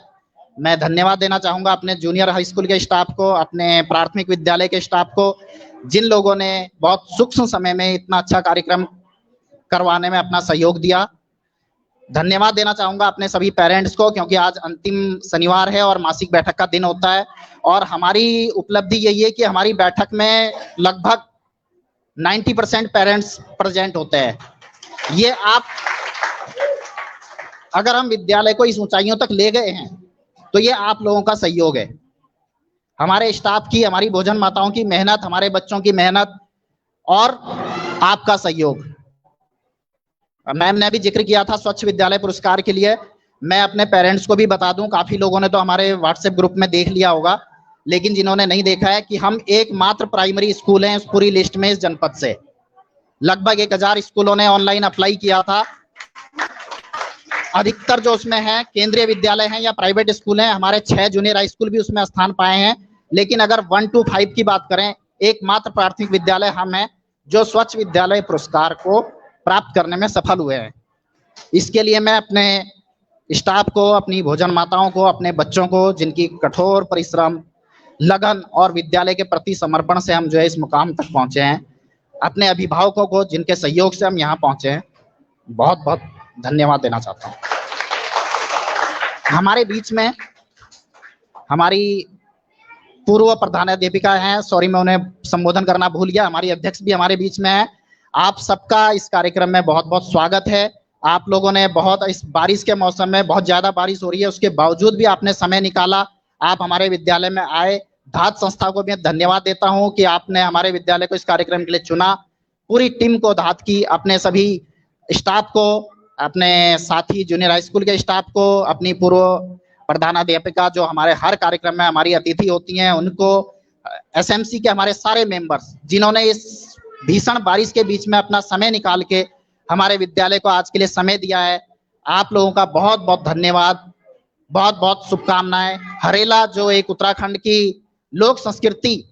Speaker 6: मैं धन्यवाद देना चाहूंगा अपने जूनियर हाई स्कूल के स्टाफ को, अपने प्राथमिक विद्यालय के स्टाफ को, जिन लोगों ने बहुत सूक्ष्म समय में इतना अच्छा कार्यक्रम करवाने में अपना सहयोग दिया। धन्यवाद देना चाहूंगा अपने सभी पेरेंट्स को, क्योंकि आज अंतिम शनिवार है और मासिक बैठक का दिन होता है, और हमारी उपलब्धि यही है कि हमारी बैठक में लगभग 90% पेरेंट्स प्रेजेंट होते हैं। ये आप, अगर हम विद्यालय को इस ऊंचाइयों तक ले गए हैं तो ये आप लोगों का सहयोग है, हमारे स्टाफ की, हमारी भोजन माताओं की मेहनत, हमारे बच्चों की मेहनत और आपका सहयोग। मैम ने भी जिक्र किया था स्वच्छ विद्यालय पुरस्कार के लिए, मैं अपने पेरेंट्स को भी बता दूं, काफी लोगों ने तो हमारे व्हाट्सएप ग्रुप में देख लिया होगा, लेकिन जिन्होंने नहीं देखा है कि हम एकमात्र प्राइमरी स्कूल हैं इस पूरी लिस्ट में इस जनपद से। लगभग 1000 स्कूलों ने ऑनलाइन अप्लाई किया था, अधिकतर जो उसमें है केंद्रीय विद्यालय हैं या प्राइवेट स्कूल हैं। हमारे 6 जूनियर हाई स्कूल भी उसमें स्थान पाए हैं, लेकिन अगर 1 to 5 की बात करें, एकमात्र प्राथमिक विद्यालय हम हैं जो स्वच्छ विद्यालय पुरस्कार को प्राप्त करने में सफल हुए हैं। इसके लिए मैं अपने स्टाफ को, अपनी भोजन माताओं को, अपने बच्चों को, जिनकी कठोर परिश्रम, लगन और विद्यालय के प्रति समर्पण से हम जो है इस मुकाम तक पहुंचे हैं, अपने अभिभावकों को, जिनके सहयोग से हम यहाँ पहुंचे हैं, बहुत बहुत धन्यवाद देना चाहता हूँ। हमारे बीच में हमारी पूर्व प्रधानाध्यापिका हैं, सॉरी मैं उन्हें संबोधन करना भूल गया, हमारी अध्यक्ष भी हमारे बीच में है। आप सबका इस कार्यक्रम में बहुत बहुत स्वागत है। आप लोगों ने बहुत, इस बारिश के मौसम में बहुत ज्यादा बारिश हो रही है, उसके बावजूद भी आपने समय निकाला, आप हमारे विद्यालय में आए। धात संस्था को भी धन्यवाद देता हूं कि आपने हमारे विद्यालय को इस कार्यक्रम के लिए चुना। पूरी टीम को, धात की, अपने सभी स्टाफ को, अपने साथी जूनियर हाई स्कूल के स्टाफ को, अपनी पूर्व प्रधानाध्यापिका जो हमारे हर कार्यक्रम में हमारी अतिथि होती हैं, उनको, एसएमसी के हमारे सारे मेंबर्स जिन्होंने इस भीषण बारिश के बीच में अपना समय निकाल के हमारे विद्यालय को आज के लिए समय दिया है, आप लोगों का बहुत बहुत धन्यवाद, बहुत बहुत शुभकामनाएं। हरेला जो एक उत्तराखंड की लोक संस्कृति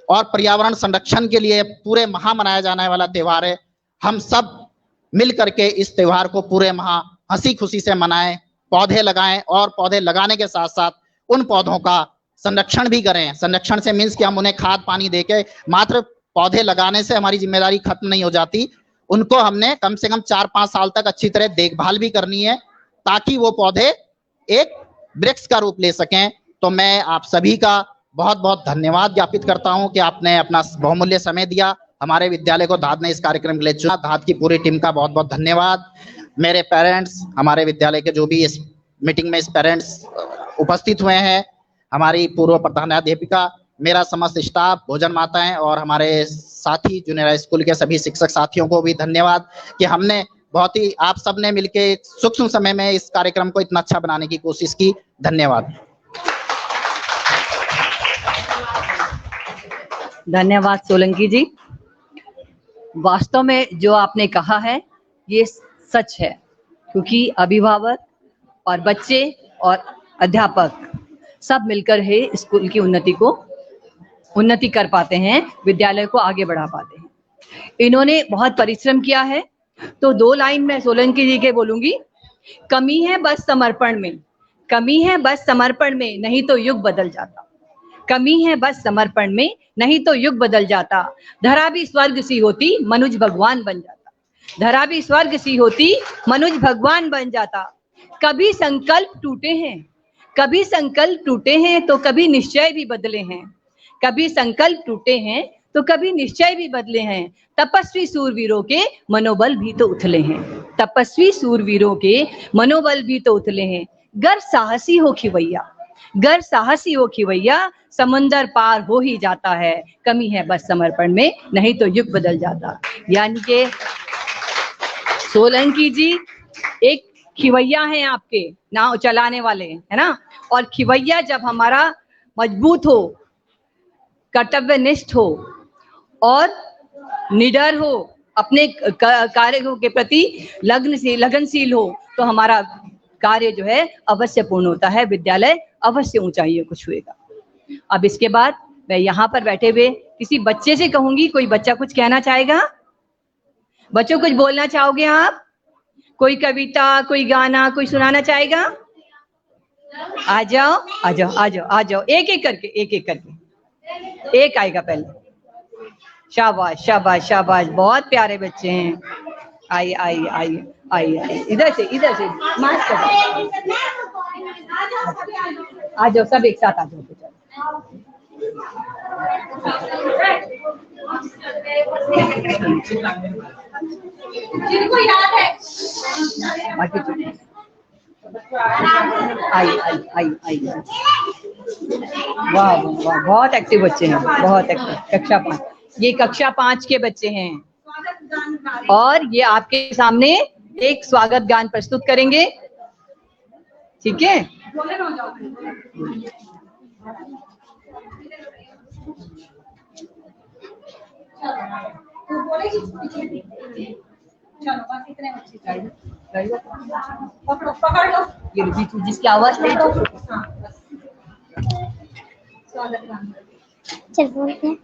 Speaker 6: और पर्यावरण संरक्षण के लिए पूरे माह मनाया जाने वाला त्योहार है। हम सब मिल करके इस त्योहार को पूरे माह हंसी खुशी से मनाएं, पौधे लगाएं, और पौधे लगाने के साथ साथ उन पौधों का संरक्षण भी करें। संरक्षण से मीन्स कि हम उन्हें खाद पानी देके, मात्र पौधे लगाने से हमारी जिम्मेदारी खत्म नहीं हो जाती, उनको हमने कम से कम 4-5 साल तक अच्छी तरह देखभाल भी करनी है, ताकि वो पौधे एक वृक्ष का रूप ले सकें। तो मैं आप सभी का बहुत बहुत धन्यवाद ज्ञापित करता हूं कि आपने अपना बहुमूल्य समय दिया, हमारे विद्यालय को धात ने इस कार्यक्रम के लिए चुना। धात की पूरी टीम का बहुत बहुत धन्यवाद। मेरे पेरेंट्स, हमारे विद्यालय के जो भी इस मीटिंग में इस पेरेंट्स उपस्थित हुए हैं, हमारी पूर्व प्रधानाध्यापिका, मेरा समस्त स्टाफ, भोजन माताएं और हमारे साथी जूनियर हाई स्कूल के सभी शिक्षक साथियों को भी धन्यवाद कि हमने बहुत ही, आप सबने मिलके सूक्ष्म समय में इस कार्यक्रम को इतना अच्छा बनाने की कोशिश की। धन्यवाद।
Speaker 1: धन्यवाद सोलंकी जी। वास्तव में जो आपने कहा है ये सच है, क्योंकि अभिभावक और बच्चे और अध्यापक सब मिलकर ही स्कूल की उन्नति कर पाते हैं, विद्यालय को आगे बढ़ा पाते हैं। इन्होंने बहुत परिश्रम किया है। तो 2 लाइन मैं सोलंकी जी के बोलूंगी। कमी है बस समर्पण में, कमी है बस समर्पण में, नहीं तो युग बदल जाता। कमी है बस समर्पण में, नहीं तो युग बदल जाता। धरा भी स्वर्ग सी होती, मनुज भगवान बन जाता। धरा भी स्वर्ग सी होती, मनुज भगवान बन जाता। कभी संकल्प टूटे हैं, कभी संकल्प टूटे हैं तो कभी निश्चय भी बदले हैं। कभी संकल्प टूटे हैं तो कभी निश्चय भी बदले हैं। तपस्वी सूरवीरों के मनोबल भी तो उथले हैं। तपस्वी सूरवीरों के मनोबल भी तो उथले हैं। गर साहसी हो खिवैया, गर साहसी हो खिवैया, समंदर पार हो ही जाता है। कमी है बस समर्पण में, नहीं तो युग बदल जाता। यानी कि सोलंकी जी एक खिवैया हैं, आपके नाव चलाने वाले, है ना। और खिवैया जब हमारा मजबूत हो, कर्तव्यनिष्ठ हो और निडर हो, अपने कार्य के प्रति लगनशील हो, तो हमारा कार्य जो है अवश्य पूर्ण होता है। विद्यालय अवश्य ऊंचाइयों को छुएगा। अब इसके बाद मैं यहाँ पर बैठे हुए किसी बच्चे से कहूंगी, कोई बच्चा कुछ कहना चाहेगा? बच्चों कुछ बोलना चाहोगे आप? कोई कविता, कोई गाना, कोई सुनाना चाहेगा? आ जाओ आ जाओ आ जाओ आ जाओ, एक एक करके, एक एक करके, एक आएगा पहले। शाबाश शाबाश शाबाश, बहुत प्यारे बच्चे हैं। आइए आइए आइए आइए आइए, इधर से मास्क करो, आ जाओ सब एक साथ आ जाओ। जिनको याद है आइए आइए आइए आइए। वाह वाह, बहुत एक्टिव बच्चे हैं, बहुत एक्टिव। कक्षा 5, ये कक्षा 5 के बच्चे हैं और ये आपके सामने एक स्वागत गान प्रस्तुत करेंगे, ठीक है? पकड़ लो ये जिसकी आवाज नहीं तो
Speaker 4: चल बोलते हैं।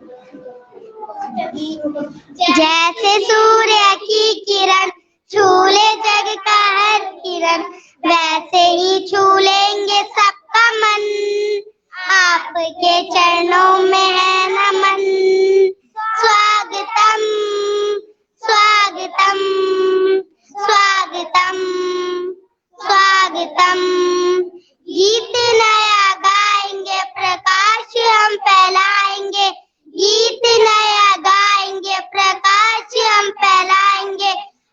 Speaker 4: जैसे सूर्य की किरण छूले जग का हर किरण, वैसे ही छू लेंगे सबका मन। आपके चरणों में है नमन। स्वागतम स्वागतम स्वागतम स्वागतम। गीत नया गाएंगे, प्रकाश हम फैलाएंगे। गीत नया गाएंगे, प्रकाश हम फैलाएंगे।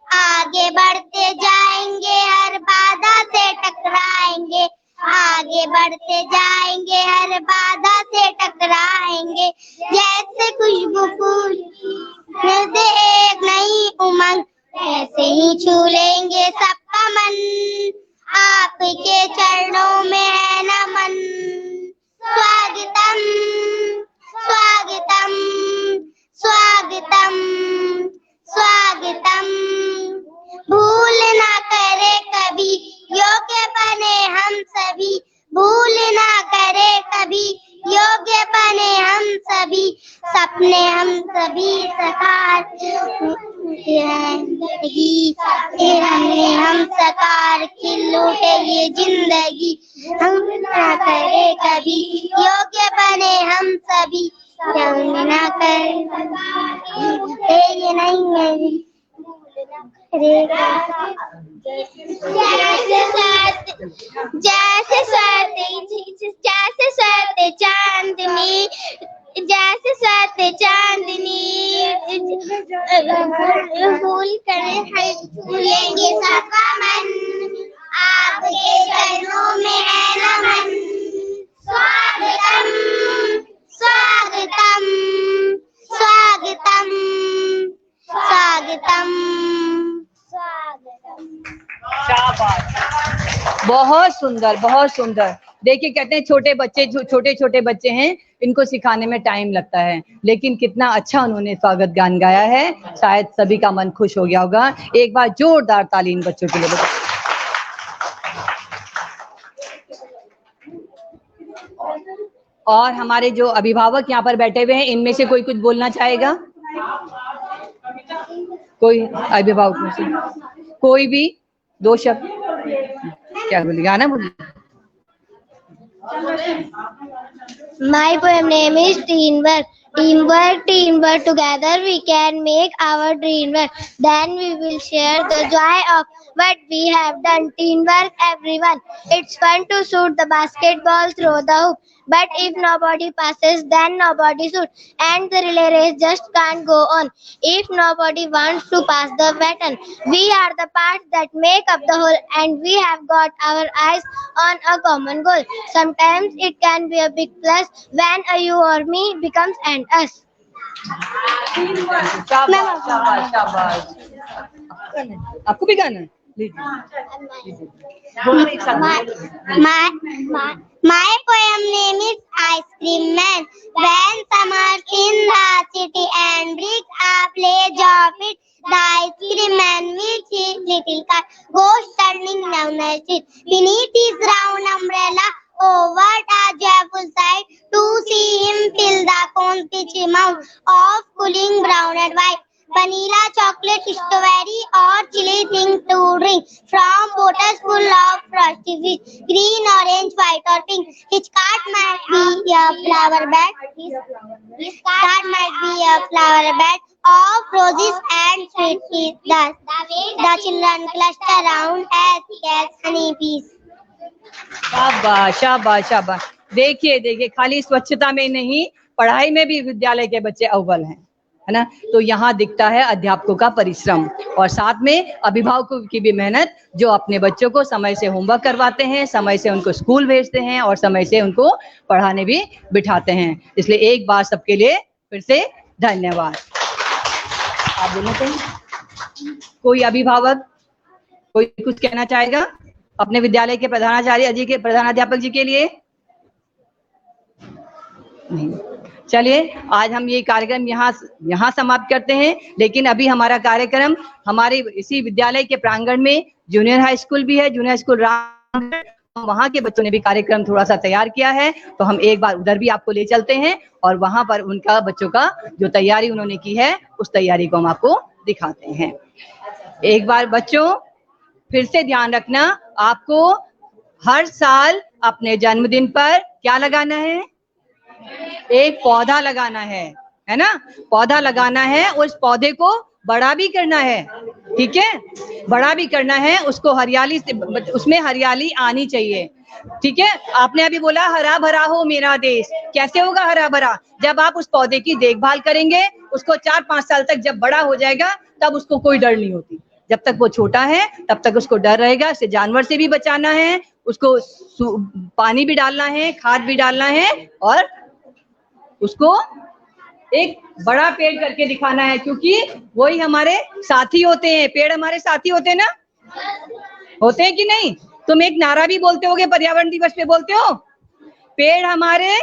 Speaker 4: आगे बढ़ते जाएंगे, हर बाधा से टकराएंगे। आगे बढ़ते जाएंगे, हर बाधा से टकराएंगे। जैसे खुशबू फूल हृदय एक नई उमंग, ऐसे ही छू लेंगे सबका मन। आपके चरणों में है नमन। स्वागतम स्वागतम स्वागतम स्वागतम। भूल ना करे कभी योग्य बने हम सभी। भूल ना करे कभी योग्य बने हम सभी। सपने हम सभी साकार हमने हम साकार खिल उठे ये जिंदगी। हम ना करे कभी योग्य बने हम सभी। हम ना करे ये नहीं है जैसे स्वाति चांदनी, जैसे स्वाति चांदनी फूल करे फूलेंगे सबका मन। आपके चरणों में है नमन। स्वागतम स्वागतम स्वागतम स्वागतम स्वागतम।
Speaker 1: शाबाश, बहुत सुंदर बहुत सुंदर। देखिए कहते हैं छोटे बच्चे, जो छोटे बच्चे हैं, इनको सिखाने में टाइम लगता है, लेकिन कितना अच्छा उन्होंने स्वागत गान गाया है। शायद सभी का मन खुश हो गया होगा। एक बार जोरदार ताली इन बच्चों के लिए। और हमारे जो अभिभावक यहाँ पर बैठे हुए हैं, इनमें से कोई कुछ बोलना चाहेगा? कोई अभिभावक में से कोई भी 2 शब्द क्या बोलेगा ना? बोलिए।
Speaker 4: My poem name is Teamwork. Teamwork, teamwork, together we can make our dream work. Then we will share the joy of what we have done. Teamwork, everyone. It's fun to shoot the basketball through the hoop. But if nobody passes, then nobody shoots. And the relay race just can't go on if nobody wants to pass the baton. We are the parts that make up the whole, and we have got our eyes on a common goal. Sometimes it can be a big plus when a you or me becomes an us.
Speaker 1: शाबाश शाबाश शाबाश। आपको भी गाना है? लीजिए दोनों एक साथ।
Speaker 4: My poem name is Ice Cream Man. When summer's in the city and bricks a pledge of it, the ice cream man with his little car goes turning down the street. Beneath his round umbrella, oh what a joyful sight to see him fill the cones with amount of cooling brown and white. Vanilla, chocolate, strawberry or chili things to drink from bottles full of frosty fish, green, orange, white or pink. His cart might be a flower bed. His cart might be a flower bed of roses and sweet peas. Thus, the children cluster around as honeybees.
Speaker 1: शाबाश शाबाश शाबाश। देखिए देखिए, खाली स्वच्छता में नहीं, पढ़ाई में भी विद्यालय के बच्चे अव्वल हैं, है ना। तो यहाँ दिखता है अध्यापकों का परिश्रम और साथ में अभिभावकों की भी मेहनत, जो अपने बच्चों को समय से होमवर्क करवाते हैं, समय से उनको स्कूल भेजते हैं और समय से उनको पढ़ाने भी बिठाते हैं। इसलिए एक बार सबके लिए फिर से धन्यवाद। आप बोलना चाहिए कोई अभिभावक, कोई कुछ कहना चाहेगा अपने विद्यालय के प्रधानाचार्य जी के, प्रधानाध्यापक जी के लिए? नहीं। चलिए आज हम ये कार्यक्रम यहाँ समाप्त करते हैं, लेकिन अभी हमारा कार्यक्रम हमारे इसी विद्यालय के प्रांगण में जूनियर हाई स्कूल भी है, जूनियर स्कूल वहाँ के बच्चों ने भी कार्यक्रम थोड़ा सा तैयार किया है, तो हम एक बार उधर भी आपको ले चलते हैं और वहां पर उनका बच्चों का जो तैयारी उन्होंने की है उस तैयारी को हम आपको दिखाते हैं। एक बार बच्चों फिर से ध्यान रखना, आपको हर साल अपने जन्मदिन पर क्या लगाना है? एक पौधा लगाना है ना। पौधा लगाना है, उस पौधे को बड़ा भी करना है, ठीक है, बड़ा भी करना है, उसको हरियाली से, उसमें हरियाली आनी चाहिए, ठीक है। आपने अभी बोला हरा भरा हो मेरा देश, कैसे होगा हरा भरा? जब आप उस पौधे की देखभाल करेंगे, उसको 4-5 साल तक जब बड़ा हो जाएगा तब उसको कोई डर नहीं होती। जब तक वो छोटा है तब तक उसको डर रहेगा, उसे जानवर से भी बचाना है, उसको पानी भी डालना है, खाद भी डालना है और उसको एक बड़ा पेड़ करके दिखाना है, क्योंकि वही हमारे साथी होते हैं। पेड़ हमारे साथी होते हैं ना, होते हैं कि नहीं? तुम एक नारा भी बोलते होगे पर्यावरण दिवस पे, बोलते हो पेड़ हमारे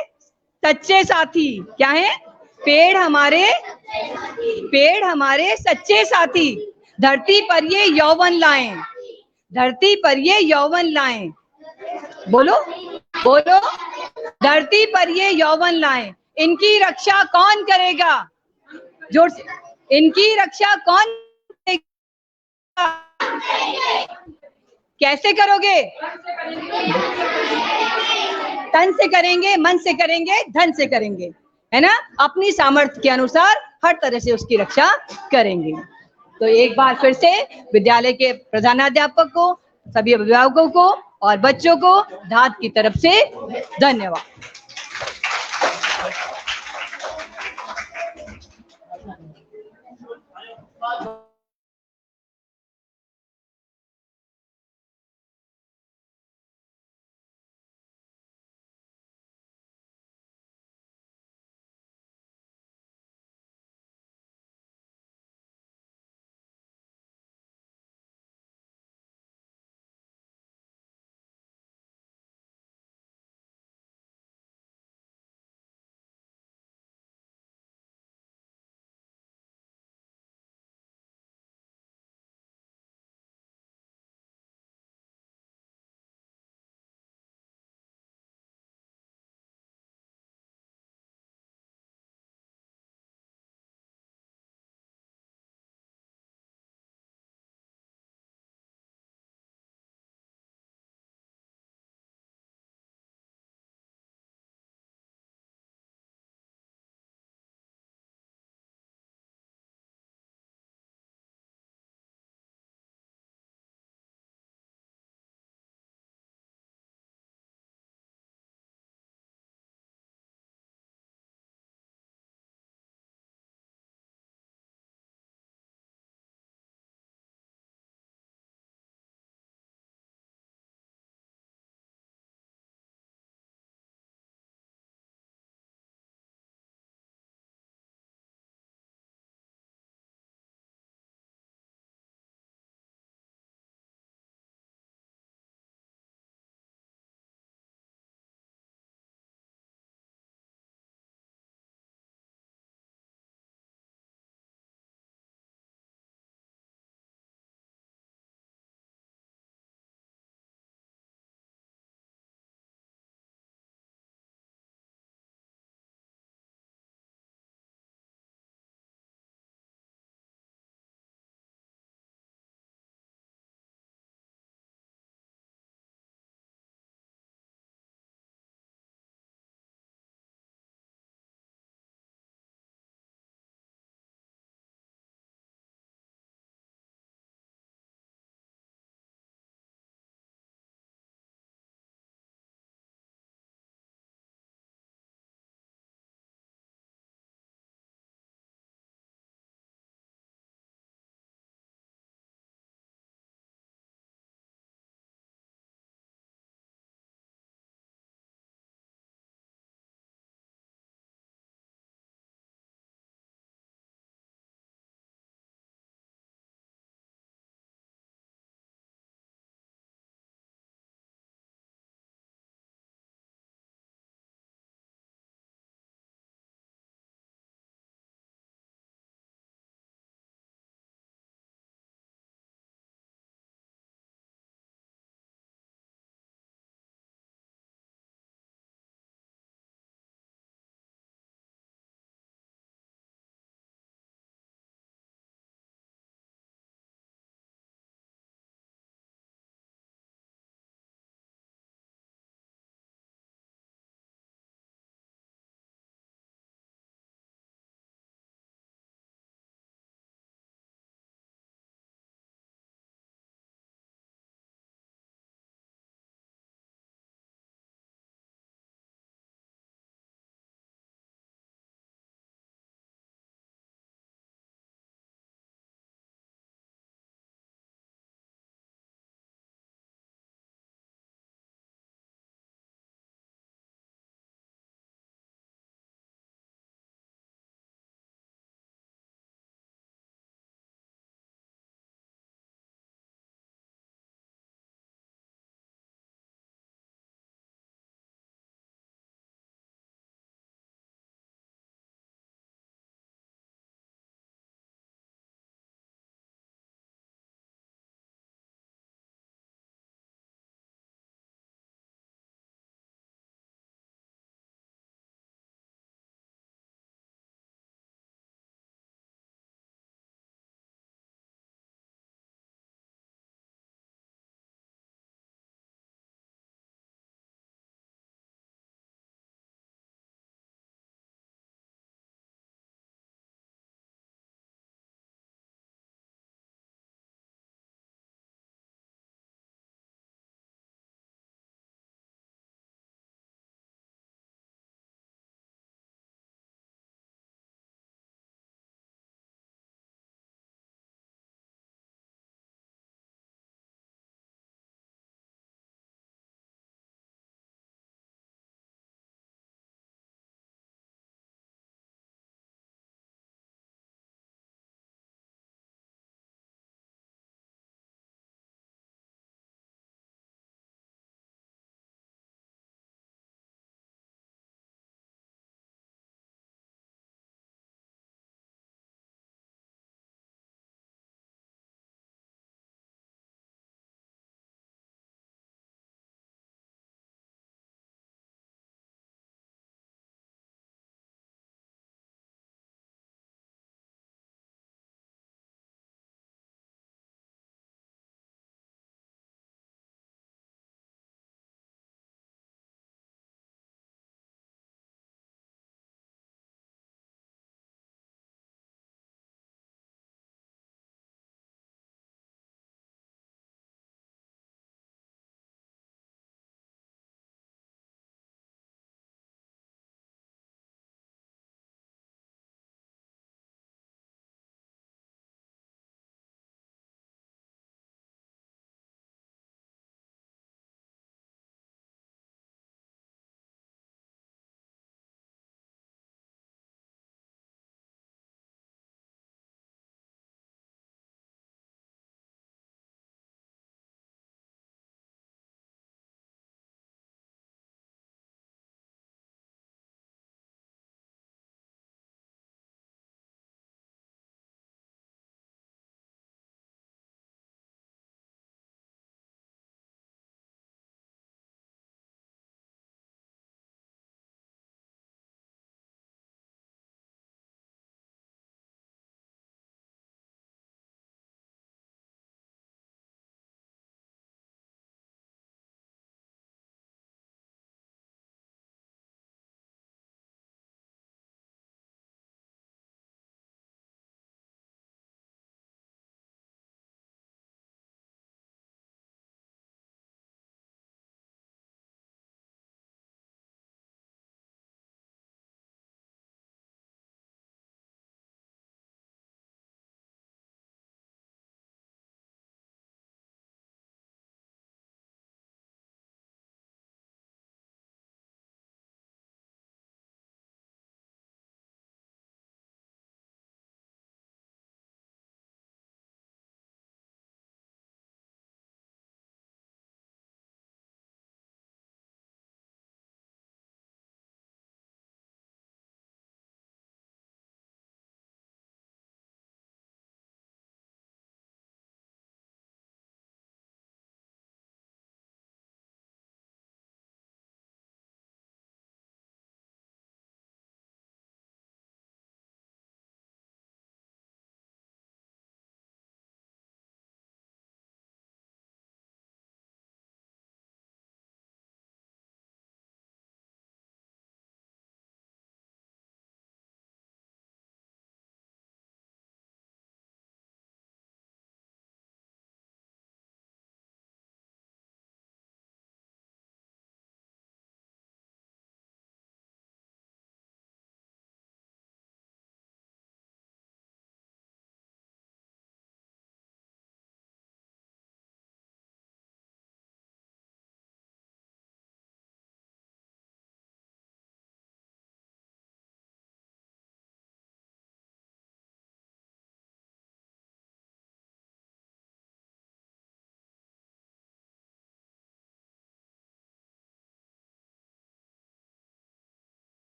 Speaker 1: सच्चे साथी। क्या है? पेड़ हमारे सच्चे साथी। धरती पर ये यौवन लाएं, धरती पर ये यौवन लाएं। बोलो बोलो, धरती पर ये यौवन लाएं। इनकी रक्षा कौन करेगा? जोर से, इनकी रक्षा कौन करेगा? कैसे करोगे? तन से करेंगे, मन से करेंगे, धन से करेंगे, है ना। अपनी सामर्थ्य के अनुसार हर तरह से उसकी रक्षा करेंगे। तो एक बार फिर से विद्यालय के प्रधानाध्यापक को, सभी अभिभावकों को और बच्चों को धात की तरफ से धन्यवाद।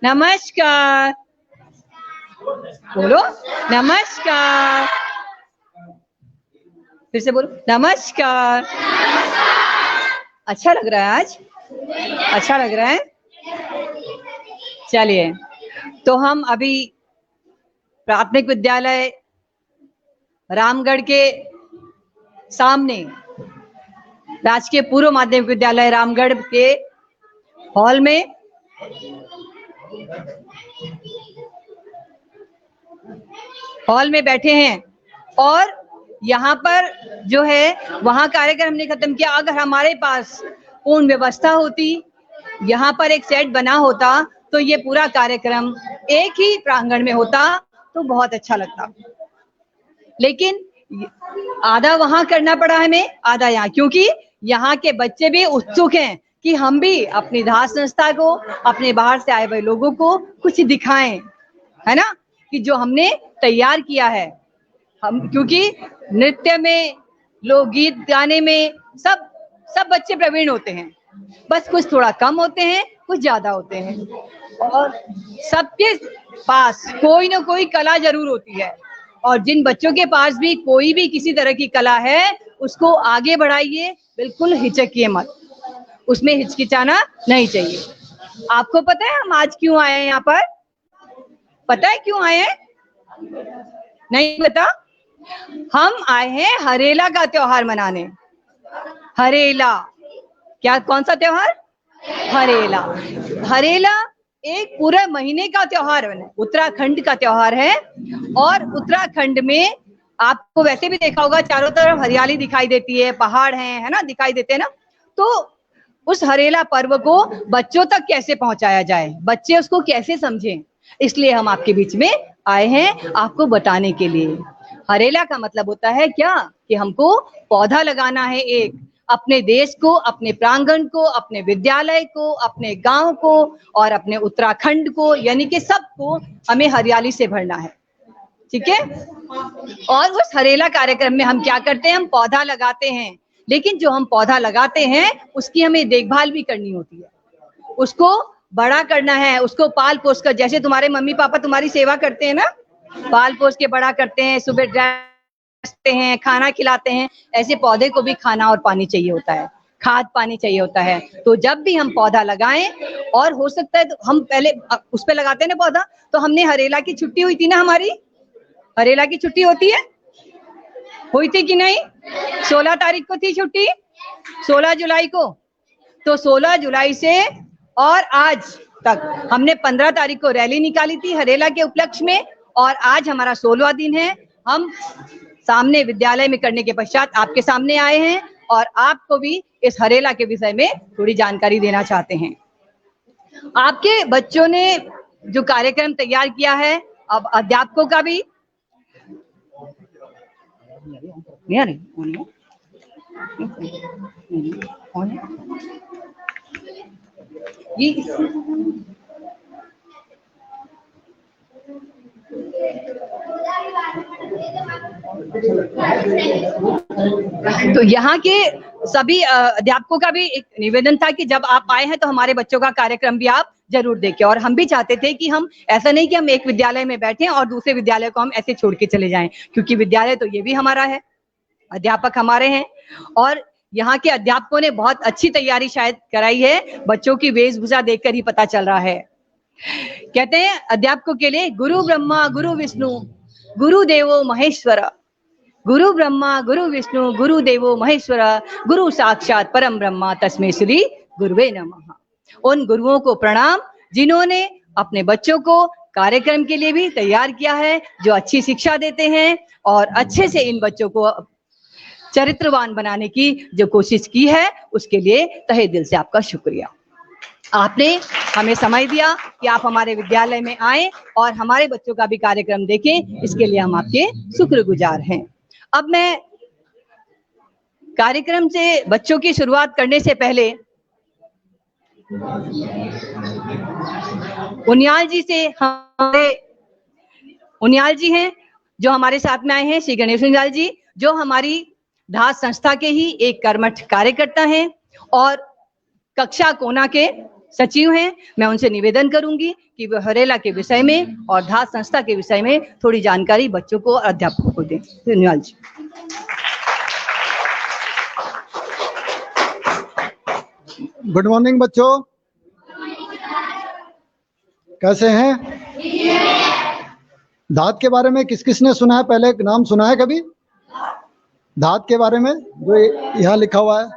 Speaker 1: नमस्कार, बोलो नमस्कार, फिर से बोलो नमस्कार। अच्छा लग रहा है आज, अच्छा लग रहा है। चलिए, तो हम अभी प्राथमिक विद्यालय रामगढ़ के सामने राजकीय पूर्व माध्यमिक विद्यालय रामगढ़ के हॉल में बैठे हैं और यहाँ पर जो है वहाँ कार्यक्रम हमने खत्म किया। अगर हमारे पास पूर्ण व्यवस्था होती, यहाँ पर एक सेट बना होता, तो ये पूरा कार्यक्रम एक ही प्रांगण में होता तो बहुत अच्छा लगता। लेकिन आधा वहां करना पड़ा हमें, आधा यहाँ, क्योंकि यहाँ के बच्चे भी उत्सुक हैं कि हम भी अपनी धात संस्था को, अपने बाहर से आए हुए लोगों को कुछ दिखाएं, है ना, कि जो हमने तैयार किया है। हम क्योंकि नृत्य में, लोकगीत गाने में सब बच्चे प्रवीण होते हैं, बस कुछ थोड़ा कम होते हैं, कुछ ज्यादा होते हैं, और सबके पास कोई ना कोई कला जरूर होती है। और जिन बच्चों के पास भी कोई भी किसी तरह की कला है, उसको आगे बढ़ाइए, बिल्कुल हिचकिए मत, उसमें हिचकिचाना नहीं चाहिए। आपको पता है हम आज क्यों आए हैं यहाँ पर? पता है क्यों आए हैं? नहीं पता? हम आए हैं हरेला का त्योहार मनाने। हरेला क्या, कौन सा त्योहार? हरेला। हरेला एक पूरे महीने का त्योहार है, उत्तराखंड का त्योहार है। और उत्तराखंड में आपको वैसे भी देखा होगा, चारों तरफ हरियाली दिखाई देती है, पहाड़ हैं, है ना, दिखाई देते हैं ना। तो उस हरेला पर्व को बच्चों तक कैसे पहुंचाया जाए, बच्चे उसको कैसे समझें, इसलिए हम आपके बीच में आए हैं आपको बताने के लिए। हरेला का मतलब होता है क्या, कि हमको पौधा लगाना है, एक अपने देश को, अपने प्रांगण को, अपने विद्यालय को, अपने गांव को और अपने उत्तराखंड को, यानी कि सबको हमें हरियाली से भरना है। ठीक है। और उस हरेला कार्यक्रम में हम क्या करते हैं, हम पौधा लगाते हैं, लेकिन जो हम पौधा लगाते हैं उसकी हमें देखभाल भी करनी होती है, उसको बड़ा करना है, उसको पाल पोस कर, जैसे तुम्हारे मम्मी पापा तुम्हारी सेवा करते हैं ना, पाल पोस के बड़ा करते हैं, सुबह ड्रेसते हैं, खाना खिलाते हैं, ऐसे पौधे को भी खाना और पानी चाहिए होता है, खाद पानी चाहिए होता है। तो जब भी हम पौधा लगाएं, और हो सकता है तो हम पहले उस पे लगाते हैं ना पौधा, तो हमने हरेला की छुट्टी हुई थी ना, हमारी हरेला की छुट्टी होती है, हुई थी कि नहीं? 16 तारीख को थी छुट्टी, 16 जुलाई को। तो 16 जुलाई से और आज तक हमने 15 तारीख को रैली निकाली थी हरेला के उपलक्ष्य में, और आज हमारा 16वां दिन है। हम सामने विद्यालय में करने के पश्चात आपके सामने आए हैं और आपको भी इस हरेला के विषय में थोड़ी जानकारी देना चाहते हैं। आपके बच्चों ने जो कार्यक्रम तैयार किया है, अब अध्यापकों का भी नहीं आ रही, ये तो यहाँ के सभी अध्यापकों का भी एक निवेदन था कि जब आप आए हैं तो हमारे बच्चों का कार्यक्रम भी आप जरूर देखें। और हम भी चाहते थे कि हम ऐसा नहीं कि हम एक विद्यालय में बैठे और दूसरे विद्यालय को हम ऐसे छोड़ के चले जाएं, क्योंकि विद्यालय तो ये भी हमारा है, अध्यापक हमारे हैं। और यहाँ के अध्यापकों ने बहुत अच्छी तैयारी शायद कराई है, बच्चों की वेशभूषा देखकर ही पता चल रहा है। कहते हैं अध्यापकों के लिए गुरु ब्रह्मा गुरु विष्णु गुरु देवो महेश्वर, गुरु ब्रह्मा गुरु विष्णु गुरु देवो महेश्वर, गुरु साक्षात परम ब्रह्मा तस्मै श्री गुरुवे नमः। उन गुरुओं को प्रणाम जिन्होंने अपने बच्चों को कार्यक्रम के लिए भी तैयार किया है, जो अच्छी शिक्षा देते हैं और अच्छे से इन बच्चों को चरित्रवान बनाने की जो कोशिश की है, उसके लिए तहे दिल से आपका शुक्रिया। आपने हमें समय दिया कि आप हमारे विद्यालय में आए और हमारे बच्चों का भी कार्यक्रम देखें, इसके लिए हम आपके शुक्रगुजार हैं। अब मैं कार्यक्रम से बच्चों की शुरुआत करने से पहले उनियाल जी से, हमारे उनियाल जी हैं जो हमारे साथ में आए हैं, श्री गणेश उनियाल जी, जो हमारी धात संस्था के ही एक कर्मठ कार्यकर्ता हैं और कक्षा कोना के सचिव हैं। मैं उनसे निवेदन करूंगी कि वो हरेला के विषय में और धात संस्था के विषय में थोड़ी जानकारी बच्चों को और अध्यापकों को दें। धन्यवाद जी।
Speaker 7: गुड मॉर्निंग बच्चों, कैसे हैं? धात के बारे में किस किस ने सुना है? पहले नाम सुना है कभी धात के बारे में जो यहाँ लिखा हुआ है?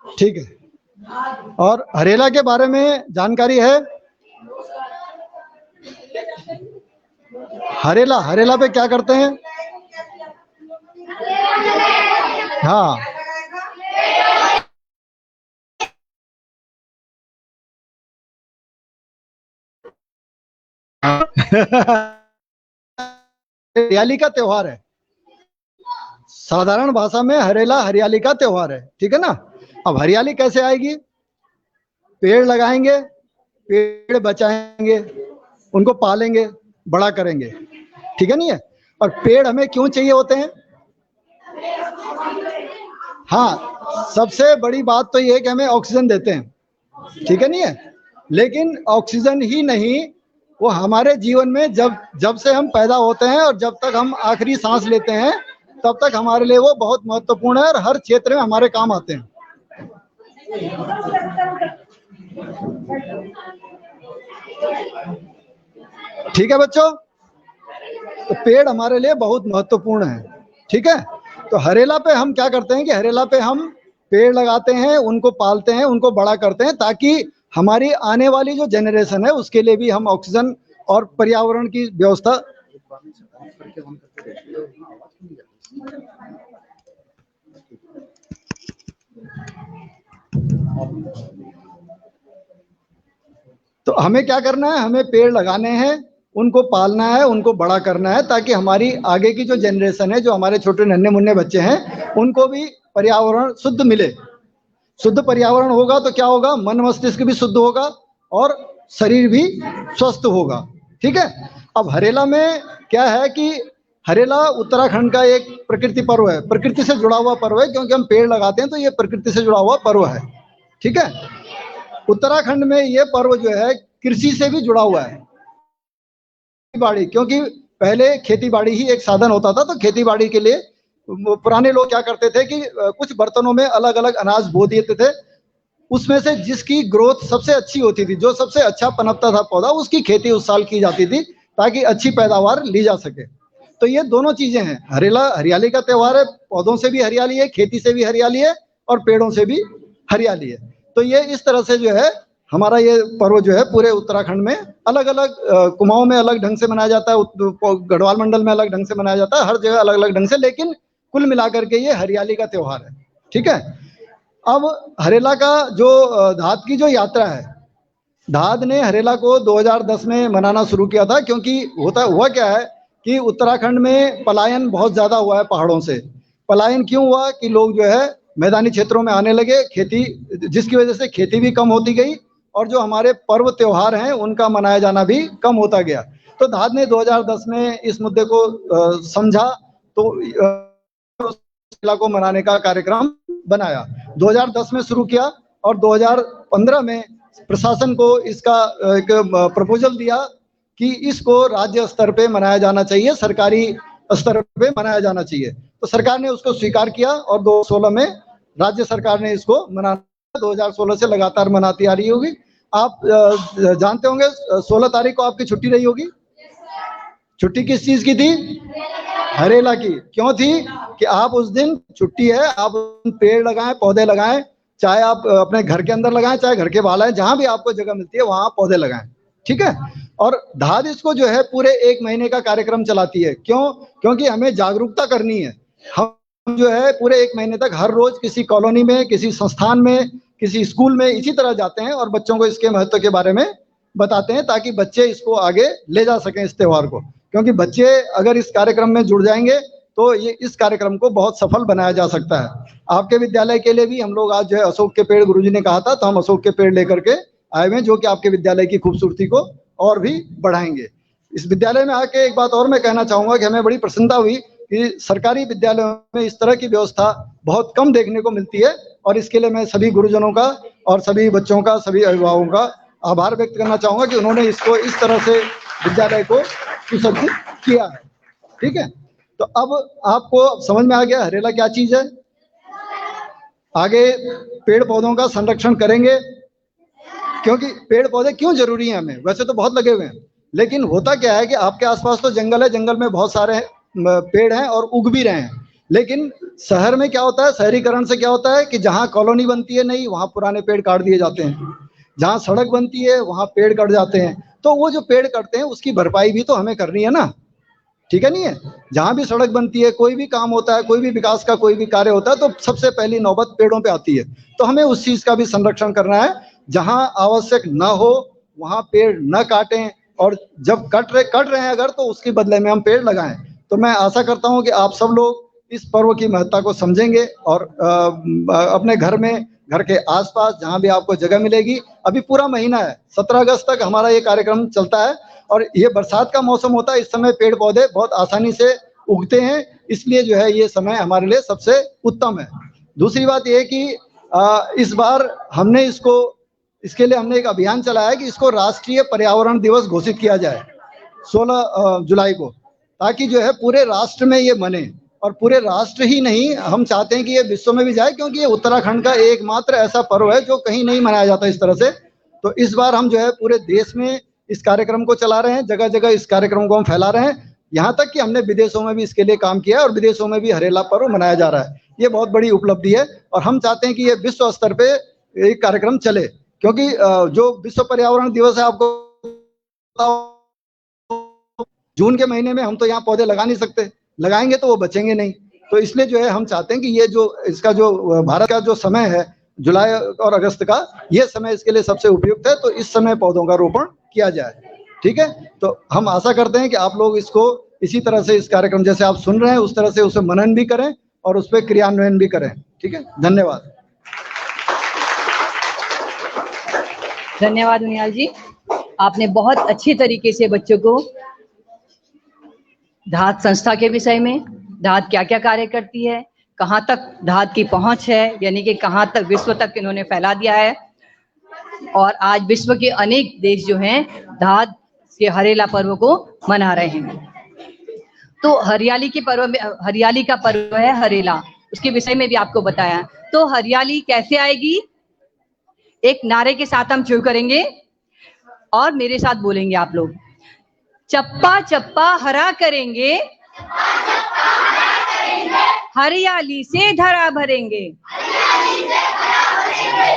Speaker 7: ठीक है। और हरेला के बारे में जानकारी है? हरेला, हरेला पे क्या करते हैं? हाँ, हरियाली का त्योहार है। साधारण भाषा में हरेला हरियाली का त्योहार है, ठीक है ना। अब हरियाली कैसे आएगी? पेड़ लगाएंगे, पेड़ बचाएंगे, उनको पालेंगे, बड़ा करेंगे, ठीक है नहीं है। और पेड़ हमें क्यों चाहिए होते हैं? हाँ, सबसे बड़ी बात तो ये है कि हमें ऑक्सीजन देते हैं, ठीक है नहीं है। लेकिन ऑक्सीजन ही नहीं, वो हमारे जीवन में जब से हम पैदा होते हैं और जब तक हम आखिरी सांस लेते हैं तब तक हमारे लिए वो बहुत महत्वपूर्ण है और हर क्षेत्र में हमारे काम आते हैं। ठीक है बच्चों, तो पेड़ हमारे लिए बहुत महत्वपूर्ण है, ठीक है। तो हरेला पे हम क्या करते हैं कि हरेला पे हम पेड़ लगाते हैं, उनको पालते हैं, उनको बड़ा करते हैं, ताकि हमारी आने वाली जो जनरेशन है उसके लिए भी हम ऑक्सीजन और पर्यावरण की व्यवस्था। तो हमें क्या करना है? हमें पेड़ लगाने हैं, उनको पालना है, उनको बड़ा करना है, ताकि हमारी आगे की जो जनरेशन है, जो हमारे छोटे नन्हे मुन्ने बच्चे हैं, उनको भी पर्यावरण शुद्ध मिले। शुद्ध पर्यावरण होगा तो क्या होगा? मन मस्तिष्क भी शुद्ध होगा और शरीर भी स्वस्थ होगा, ठीक है। अब हरेला में क्या है कि हरेला उत्तराखंड का एक प्रकृति पर्व है, प्रकृति से जुड़ा हुआ पर्व है, क्योंकि हम पेड़ लगाते हैं तो ये प्रकृति से जुड़ा हुआ पर्व है, ठीक है। उत्तराखंड में ये पर्व जो है कृषि से भी जुड़ा हुआ है, बाड़ी, क्योंकि पहले खेती बाड़ी ही एक साधन होता था। तो खेती बाड़ी के लिए पुराने लोग क्या करते थे कि कुछ बर्तनों में अलग अलग अनाज बो देते थे, उसमें से जिसकी ग्रोथ सबसे अच्छी होती थी, जो सबसे अच्छा पनपता था पौधा, उसकी खेती उस साल की जाती थी ताकि अच्छी पैदावार ली जा सके। तो ये दोनों चीजें हैं। हरेला हरियाली का त्योहार है, पौधों से भी हरियाली है, खेती से भी हरियाली है और पेड़ों से भी हरियाली है। तो ये इस तरह से जो है हमारा ये पर्व जो है पूरे उत्तराखंड में अलग अलग कुमाऊं में अलग ढंग से मनाया जाता है, गढ़वाल मंडल में अलग ढंग से मनाया जाता है, हर जगह अलग अलग ढंग से, लेकिन कुल मिलाकर के ये हरियाली का त्योहार है, ठीक है। अब हरेला का जो धात की जो यात्रा है, धात ने हरेला को 2010 में मनाना शुरू किया था, क्योंकि हुआ क्या है कि उत्तराखंड में पलायन बहुत ज्यादा हुआ है पहाड़ों से। पलायन क्यों हुआ कि लोग जो है मैदानी क्षेत्रों में आने लगे, खेती, जिसकी वजह से खेती भी कम होती गई और जो हमारे पर्व त्योहार हैं उनका मनाया जाना भी कम होता गया। तो धात ने 2010 में इस मुद्दे को समझा, तो हरेला को मनाने का कार्यक्रम बनाया। 2010 में शुरू किया और 2015 में प्रशासन को इसका एक प्रपोजल दिया कि इसको राज्य स्तर पे मनाया जाना चाहिए, सरकारी स्तर पे मनाया जाना चाहिए। तो सरकार ने उसको स्वीकार किया और 2016 में राज्य सरकार ने इसको मनाना 2016 से लगातार मनाती आ रही होगी। आप जानते होंगे 16 तारीख को आपकी छुट्टी रही होगी। छुट्टी किस चीज की थी? हरेला की। क्यों थी? कि आप उस दिन छुट्टी है, आप पेड़ लगाएं, पौधे लगाएं, चाहे आप अपने घर के अंदर लगाएं, चाहे घर के बाहर लगाएं, जहां भी आपको जगह मिलती है वहां पौधे लगाएं, ठीक है। और धात इसको जो है पूरे 1 महीने का कार्यक्रम चलाती है। क्यों? क्योंकि हमें जागरूकता करनी है। हम जो है पूरे 1 महीने तक हर रोज किसी कॉलोनी में, किसी संस्थान में, किसी स्कूल में इसी तरह जाते हैं और बच्चों को इसके महत्व के बारे में बताते हैं, ताकि बच्चे इसको आगे ले जा सकें, इस त्योहार को। क्योंकि बच्चे अगर इस कार्यक्रम में जुड़ जाएंगे तो ये इस कार्यक्रम को बहुत सफल बनाया जा सकता है। आपके विद्यालय के लिए भी हम लोग आज जो है अशोक के पेड़, गुरुजी ने कहा था, तो हम अशोक के पेड़ लेकर के आए हुए हैं, जो कि आपके विद्यालय की खूबसूरती को और भी बढ़ाएंगे। इस विद्यालय में आके एक बात और मैं कहना चाहूंगा कि हमें बड़ी प्रसन्नता हुई कि सरकारी विद्यालयों में इस तरह की व्यवस्था बहुत कम देखने को मिलती है, और इसके लिए मैं सभी गुरुजनों का और सभी बच्चों का, सभी अभिभावकों का आभार व्यक्त करना चाहूंगा कि उन्होंने इसको इस तरह से विद्यालय को सुसज्जित किया है। ठीक है, तो अब आपको समझ में आ गया हरेला क्या चीज है। आगे पेड़ पौधों का संरक्षण करेंगे, क्योंकि पेड़ पौधे क्यों जरूरी हैं हमें, वैसे तो बहुत लगे हुए हैं, लेकिन होता क्या है कि आपके आसपास तो जंगल है, जंगल में बहुत सारे पेड़ हैं और उग भी रहे हैं, लेकिन शहर में क्या होता है, शहरीकरण से क्या होता है कि जहाँ कॉलोनी बनती है नहीं, वहाँ पुराने पेड़ काट दिए जाते हैं, जहाँ सड़क बनती है वहाँ पेड़ कट जाते हैं। तो वो जो पेड़ कटते हैं उसकी भरपाई भी तो हमें करनी है ना, ठीक है नहीं है। जहाँ भी सड़क बनती है, कोई भी काम होता है, कोई भी विकास का कोई भी कार्य होता है, तो सबसे पहली नौबत पेड़ों पे आती है। तो हमें उस चीज का भी संरक्षण करना है, जहाँ आवश्यक न हो वहाँ पेड़ न काटें, और जब कट रहे हैं अगर, तो उसके बदले में हम पेड़ लगाएं। तो मैं आशा करता हूँ कि आप सब लोग इस पर्व की महत्ता को समझेंगे और अपने घर में, घर के आसपास जहाँ भी आपको जगह मिलेगी, अभी पूरा महीना है, 17 अगस्त तक हमारा ये कार्यक्रम चलता है, और ये बरसात का मौसम होता है, इस समय पेड़ पौधे बहुत आसानी से उगते हैं, इसलिए जो है ये समय हमारे लिए सबसे उत्तम है। दूसरी बात ये कि इस बार इसके लिए हमने एक अभियान चलाया है कि इसको राष्ट्रीय पर्यावरण दिवस घोषित किया जाए 16 जुलाई को, ताकि जो है पूरे राष्ट्र में ये मने, और पूरे राष्ट्र ही नहीं, हम चाहते हैं कि ये विश्व में भी जाए, क्योंकि ये उत्तराखंड का एकमात्र ऐसा पर्व है जो कहीं नहीं मनाया जाता इस तरह से। तो इस बार हम जो है पूरे देश में इस कार्यक्रम को चला रहे हैं, जगह जगह इस कार्यक्रम को हम फैला रहे हैं, यहाँ तक कि हमने विदेशों में भी इसके लिए काम किया है और विदेशों में भी हरेला पर्व मनाया जा रहा है। ये बहुत बड़ी उपलब्धि है और हम चाहते हैं कि ये विश्व स्तर पे एक कार्यक्रम चले, क्योंकि जो विश्व पर्यावरण दिवस है, आपको जून के महीने में हम तो यहाँ पौधे लगा नहीं सकते, लगाएंगे तो वो बचेंगे नहीं। तो इसलिए जो है हम चाहते हैं कि ये जो इसका जो भारत का जो समय है जुलाई और अगस्त का, ये समय इसके लिए सबसे उपयुक्त है, तो इस समय पौधों का रोपण किया जाए। ठीक है, तो हम आशा करते हैं कि आप लोग इसको इसी तरह से, इस कार्यक्रम जैसे आप सुन रहे हैं उस तरह से उसे मनन भी करें और उस पर क्रियान्वयन भी करें। ठीक है, धन्यवाद।
Speaker 1: धन्यवाद उनियाल जी, आपने बहुत अच्छी तरीके से बच्चों को धात संस्था के विषय में, धात क्या क्या कार्य करती है, कहाँ तक धात की पहुंच है, यानी कि कहाँ तक विश्व तक इन्होंने फैला दिया है, और आज विश्व के अनेक देश जो हैं धात के हरेला पर्व को मना रहे हैं। तो हरियाली के पर्व में, हरियाली का पर्व है हरेला, उसके विषय में भी आपको बताया। तो हरियाली कैसे आएगी, एक नारे के साथ हम शुरू करेंगे और मेरे साथ बोलेंगे आप लोग। चप्पा चप्पा हरा करेंगे, हरियाली से धरा भरेंगे।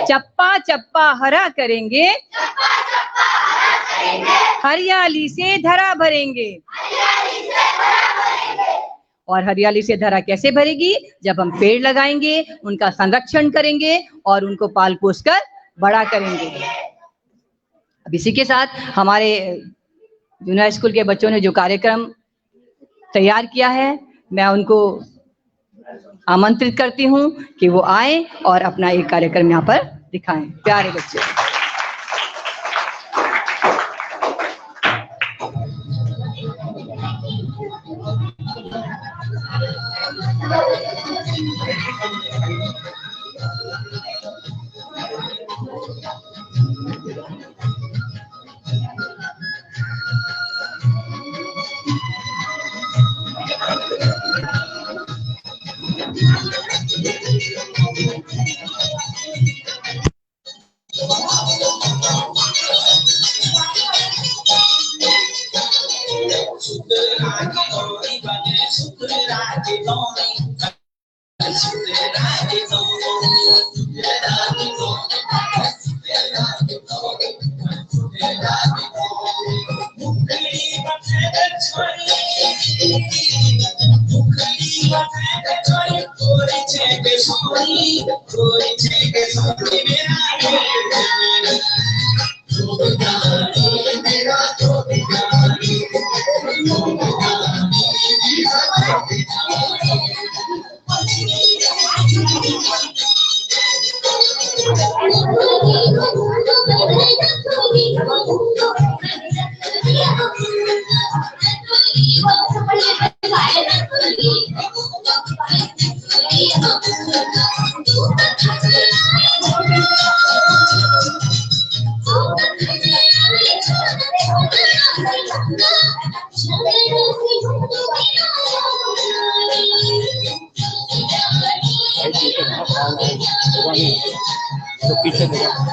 Speaker 1: चप्पा चप्पा हरा करेंगे, हरियाली से धरा भरेंगे। और हरियाली से धरा कैसे भरेगी, जब हम पेड़ लगाएंगे, उनका संरक्षण करेंगे और उनको पाल पोस कर बड़ा करेंगे। अब इसी के साथ हमारे जूनियर स्कूल के बच्चों ने जो कार्यक्रम तैयार किया है, मैं उनको आमंत्रित करती हूँ कि वो आए और अपना एक कार्यक्रम यहाँ पर दिखाएं। प्यारे बच्चे,
Speaker 3: तो पीछे देखो।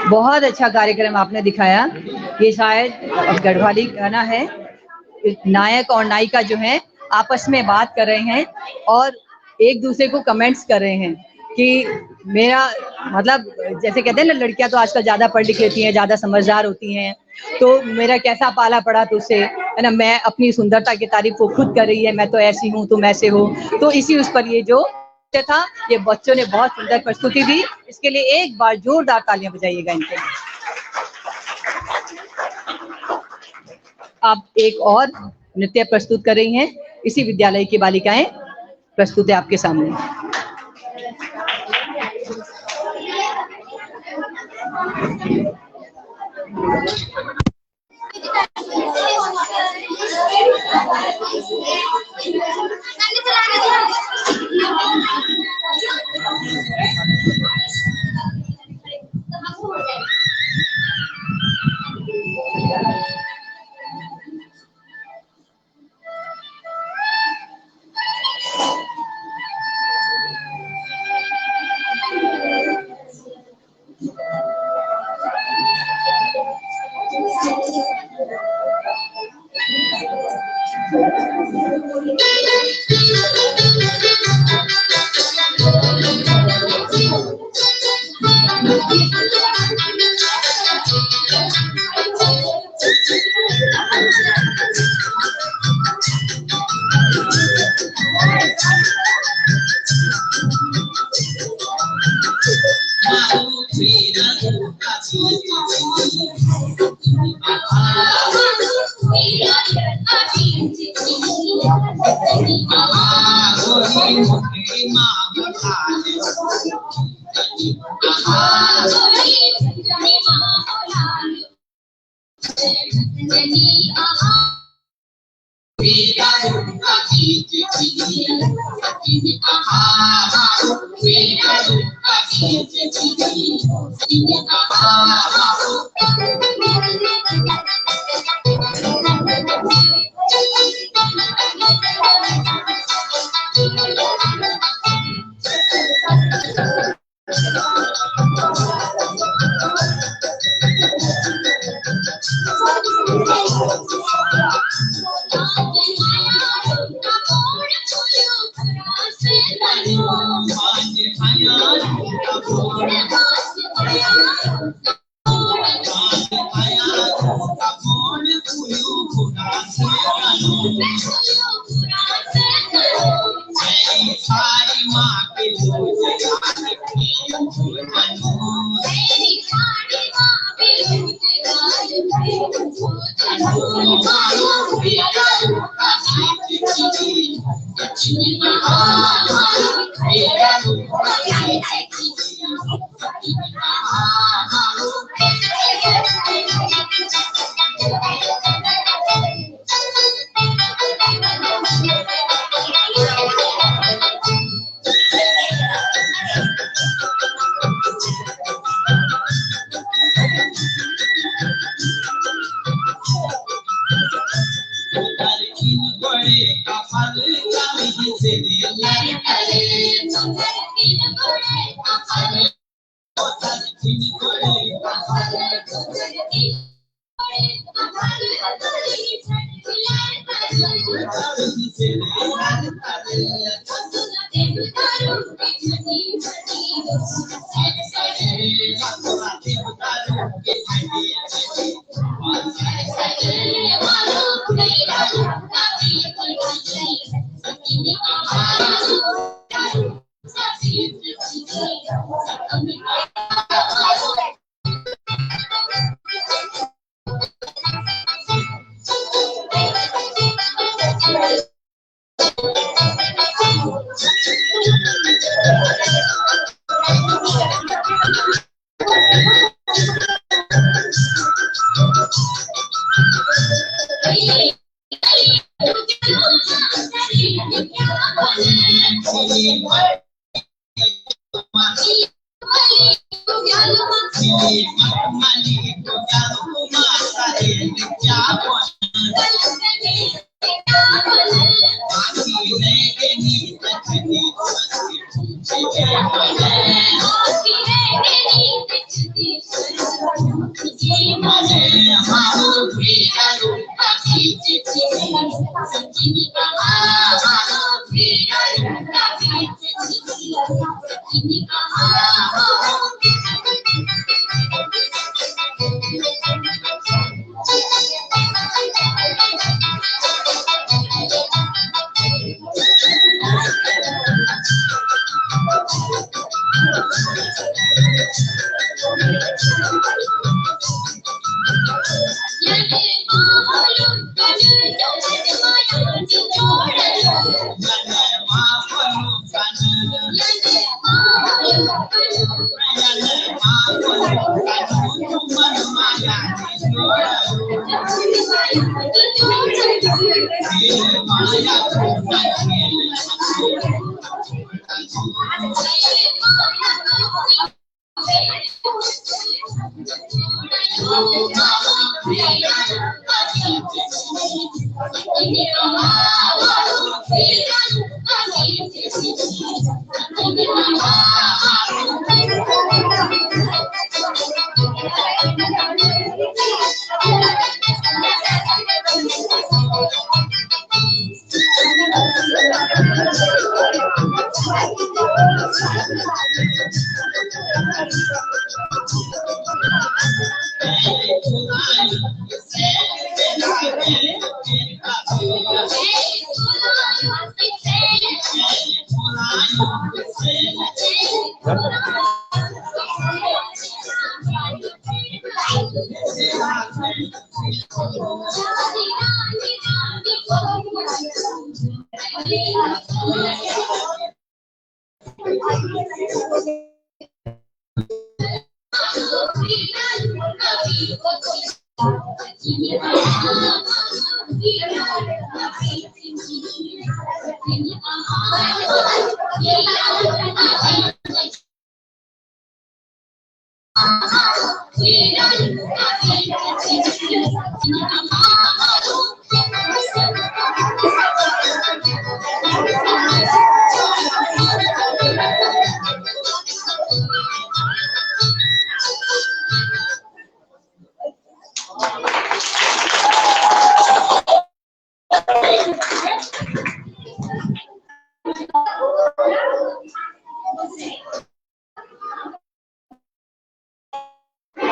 Speaker 1: बहुत अच्छा कार्यक्रम आपने दिखाया। ये शायद गढ़वाली गाना है, नायक और नायिका जो है आपस में बात कर रहे हैं और एक दूसरे को कमेंट्स कर रहे हैं कि मेरा मतलब जैसे कहते हैं ना, लड़कियां तो आजकल ज्यादा पढ़ लिख लेती हैं, ज्यादा समझदार होती हैं, तो मेरा कैसा पाला पड़ा तुझसे, है ना, मैं अपनी सुंदरता की तारीफ को खुद कर रही है, मैं तो ऐसी हूँ तुम ऐसे हो। तो इसी उस पर ये जो था, ये बच्चों ने बहुत सुंदर प्रस्तुति दी। इसके लिए एक बार जोरदार तालियां बजाइएगा इनके। आप एक और नृत्य प्रस्तुत कर रही हैं, इसी विद्यालय की बालिकाएं प्रस्तुत है आपके सामने।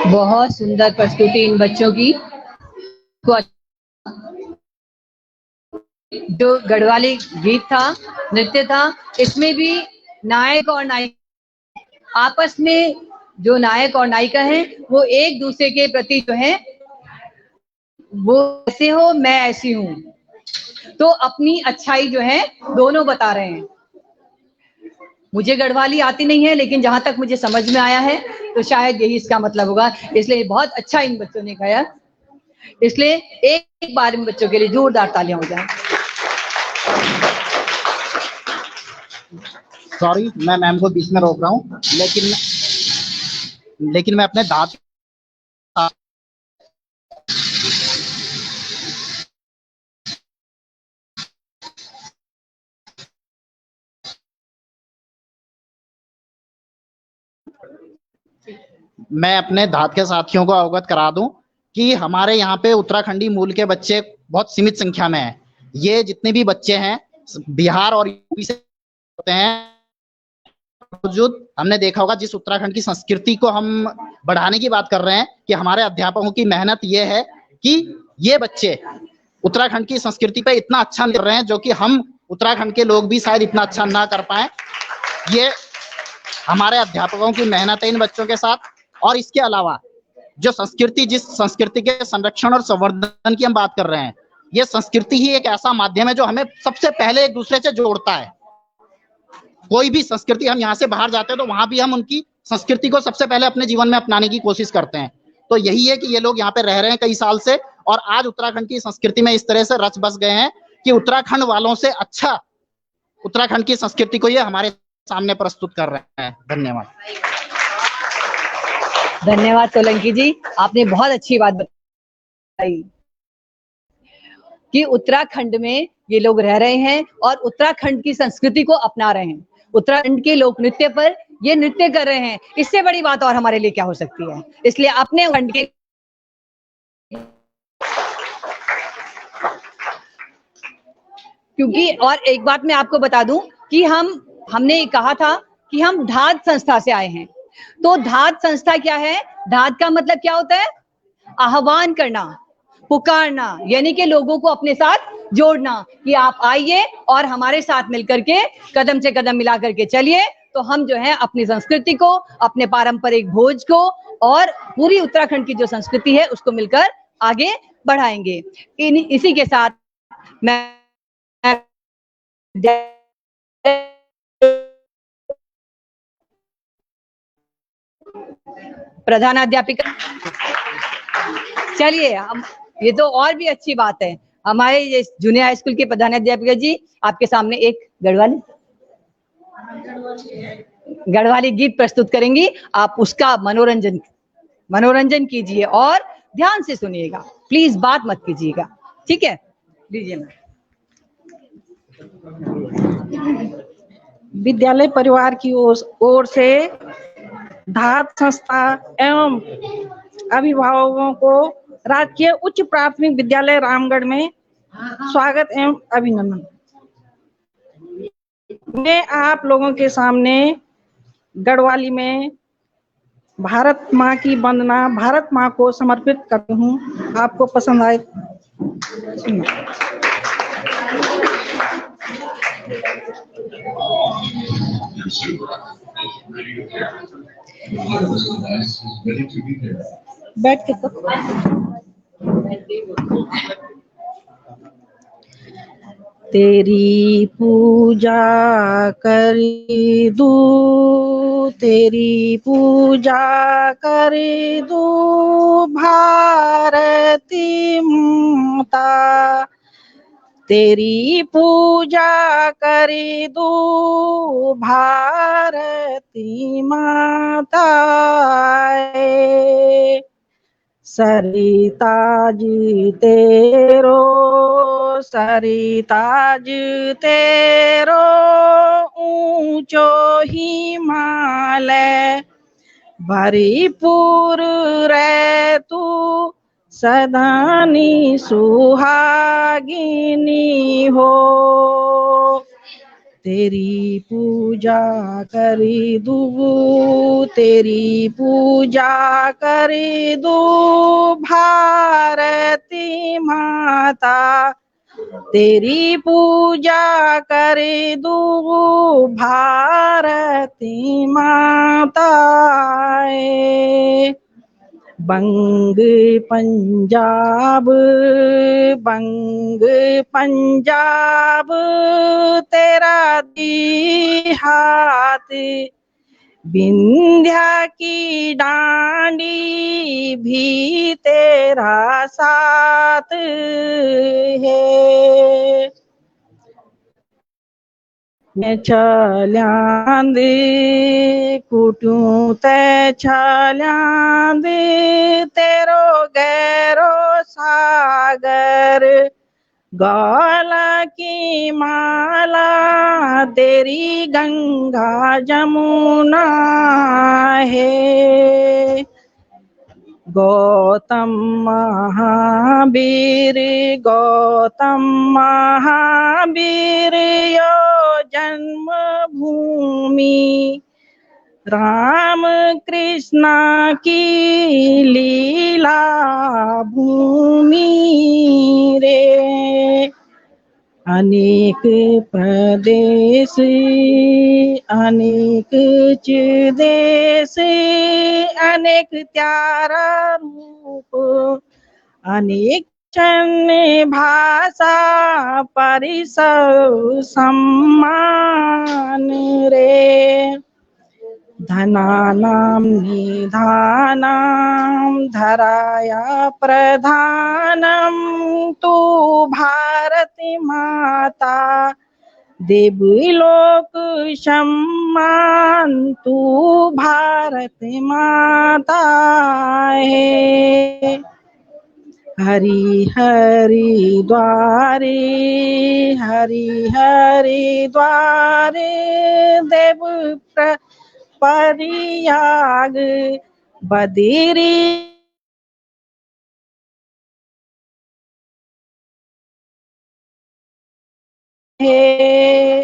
Speaker 1: बहुत सुंदर प्रस्तुति इन बच्चों की। जो गढ़वाली गीत था, नृत्य था, इसमें भी नायक और नायिका आपस में, जो नायक और नायिका हैं वो एक दूसरे के प्रति जो है वो ऐसे हो मैं ऐसी हूं, तो अपनी अच्छाई जो है दोनों बता रहे हैं। मुझे गढ़वाली आती नहीं है, लेकिन जहां तक मुझे समझ में आया है तो शायद यही इसका मतलब होगा। इसलिए बहुत अच्छा इन बच्चों ने गाया, इसलिए एक बार इन बच्चों के लिए जोरदार तालियां हो जाएं।
Speaker 6: सॉरी, मैं मैम को बीच में रोक रहा हूँ, लेकिन मैं अपने दांत मैं अपने धात के साथियों को अवगत करा दूं कि हमारे यहाँ पे उत्तराखंडी मूल के बच्चे बहुत सीमित संख्या में हैं। ये जितने भी बच्चे हैं बिहार और यूपी से होते हैं। हमने देखा होगा, जिस उत्तराखंड की संस्कृति को हम बढ़ाने की बात कर रहे हैं, कि हमारे अध्यापकों की मेहनत ये है कि ये बच्चे उत्तराखंड की संस्कृति पे इतना अच्छा कर रहे हैं, जो कि हम उत्तराखंड के लोग भी शायद इतना अच्छा ना कर पाए। ये हमारे अध्यापकों की मेहनत है इन बच्चों के साथ। और इसके अलावा जो संस्कृति, जिस संस्कृति के संरक्षण और संवर्धन की हम बात कर रहे हैं, ये संस्कृति ही एक ऐसा माध्यम है जो हमें सबसे पहले एक दूसरे से जोड़ता है। कोई भी संस्कृति, हम यहाँ से बाहर जाते हैं तो वहां भी हम उनकी संस्कृति को सबसे पहले अपने जीवन में अपनाने की कोशिश करते हैं। तो यही है कि ये लोग यहाँ पे रह रहे हैं कई साल से, और आज उत्तराखंड की संस्कृति में इस तरह से रच बस गए हैं कि उत्तराखंड वालों से अच्छा उत्तराखंड की संस्कृति को ये हमारे सामने प्रस्तुत कर रहे हैं। धन्यवाद।
Speaker 1: धन्यवाद सोलंकी जी, आपने बहुत अच्छी बात बताई कि उत्तराखंड में ये लोग रह रहे हैं और उत्तराखंड की संस्कृति को अपना रहे हैं। उत्तराखंड के लोक नृत्य पर ये नृत्य कर रहे हैं, इससे बड़ी बात और हमारे लिए क्या हो सकती है। इसलिए अपने खंड के क्योंकि और एक बात मैं आपको बता दूं कि हमने कहा था कि हम धात संस्था से आए हैं। तो धात संस्था क्या है? धात का मतलब क्या होता है? आह्वान करना, पुकारना, यानी कि लोगों को अपने साथ जोड़ना कि आप आइए और हमारे साथ मिलकर के कदम से कदम मिला करके चलिए। तो हम जो है अपनी संस्कृति को, अपने पारंपरिक भोज को और पूरी उत्तराखंड की जो संस्कृति है उसको मिलकर आगे बढ़ाएंगे। इसी के साथ मैं प्रधानाध्यापिका, चलिए हम ये तो और भी अच्छी बात है, हमारे ये जूनियर हाई स्कूल के प्रधानाध्यापिका जी आपके सामने एक गढ़वाली गीत प्रस्तुत करेंगी। आप उसका मनोरंजन कीजिए और ध्यान से सुनिएगा, प्लीज बात मत कीजिएगा, ठीक है? लीजिए मैम।
Speaker 8: विद्यालय परिवार की ओर से धात संस्था एवं अभिभावकों को राजकीय उच्च प्राथमिक विद्यालय रामगढ़ में स्वागत एवं अभिनंदन। मैं आप लोगों के सामने गढ़वाली में भारत माँ की वंदना भारत माँ को समर्पित करती हूँ। आपको पसंद आए बैठ के तो तेरी पूजा करी दू, तेरी पूजा करी दू भारती माता, तेरी पूजा करी दू भारती माता। सरिता जी तेरो, सरिता जी तेरो ऊंचो हिमालय, भरीपुर रे तू सदानी सुहागिनी हो। तेरी पूजा करी दू, तेरी पूजा करी दू भारती माता, तेरी पूजा करी दू भारती माता। बंग पंजाब, बंग पंजाब तेरा देहात, विंध्या की डांडी भी तेरा साथ है। मैं छल्यांद कुटू ते छल्यांद तेरो गैरो सागर, गौला की माला तेरी गंगा जमुना है। गौतम महावीर, गौतम महावीर यो जन्म भूमि, राम कृष्णा की लीला भूमि रे। अनेक प्रदेश, अनेक देश, अनेक त्यारा रूप, अनेक चन्ने भाषा परिसर सम्मान रे। धनानां निधानां धराया प्रधानम तू भारती माता, देवलोक सम्मान तू भारती माता है। हरि हरि द्वारे, हरि हरि द्वारे, देव परियाग बदिरी हे।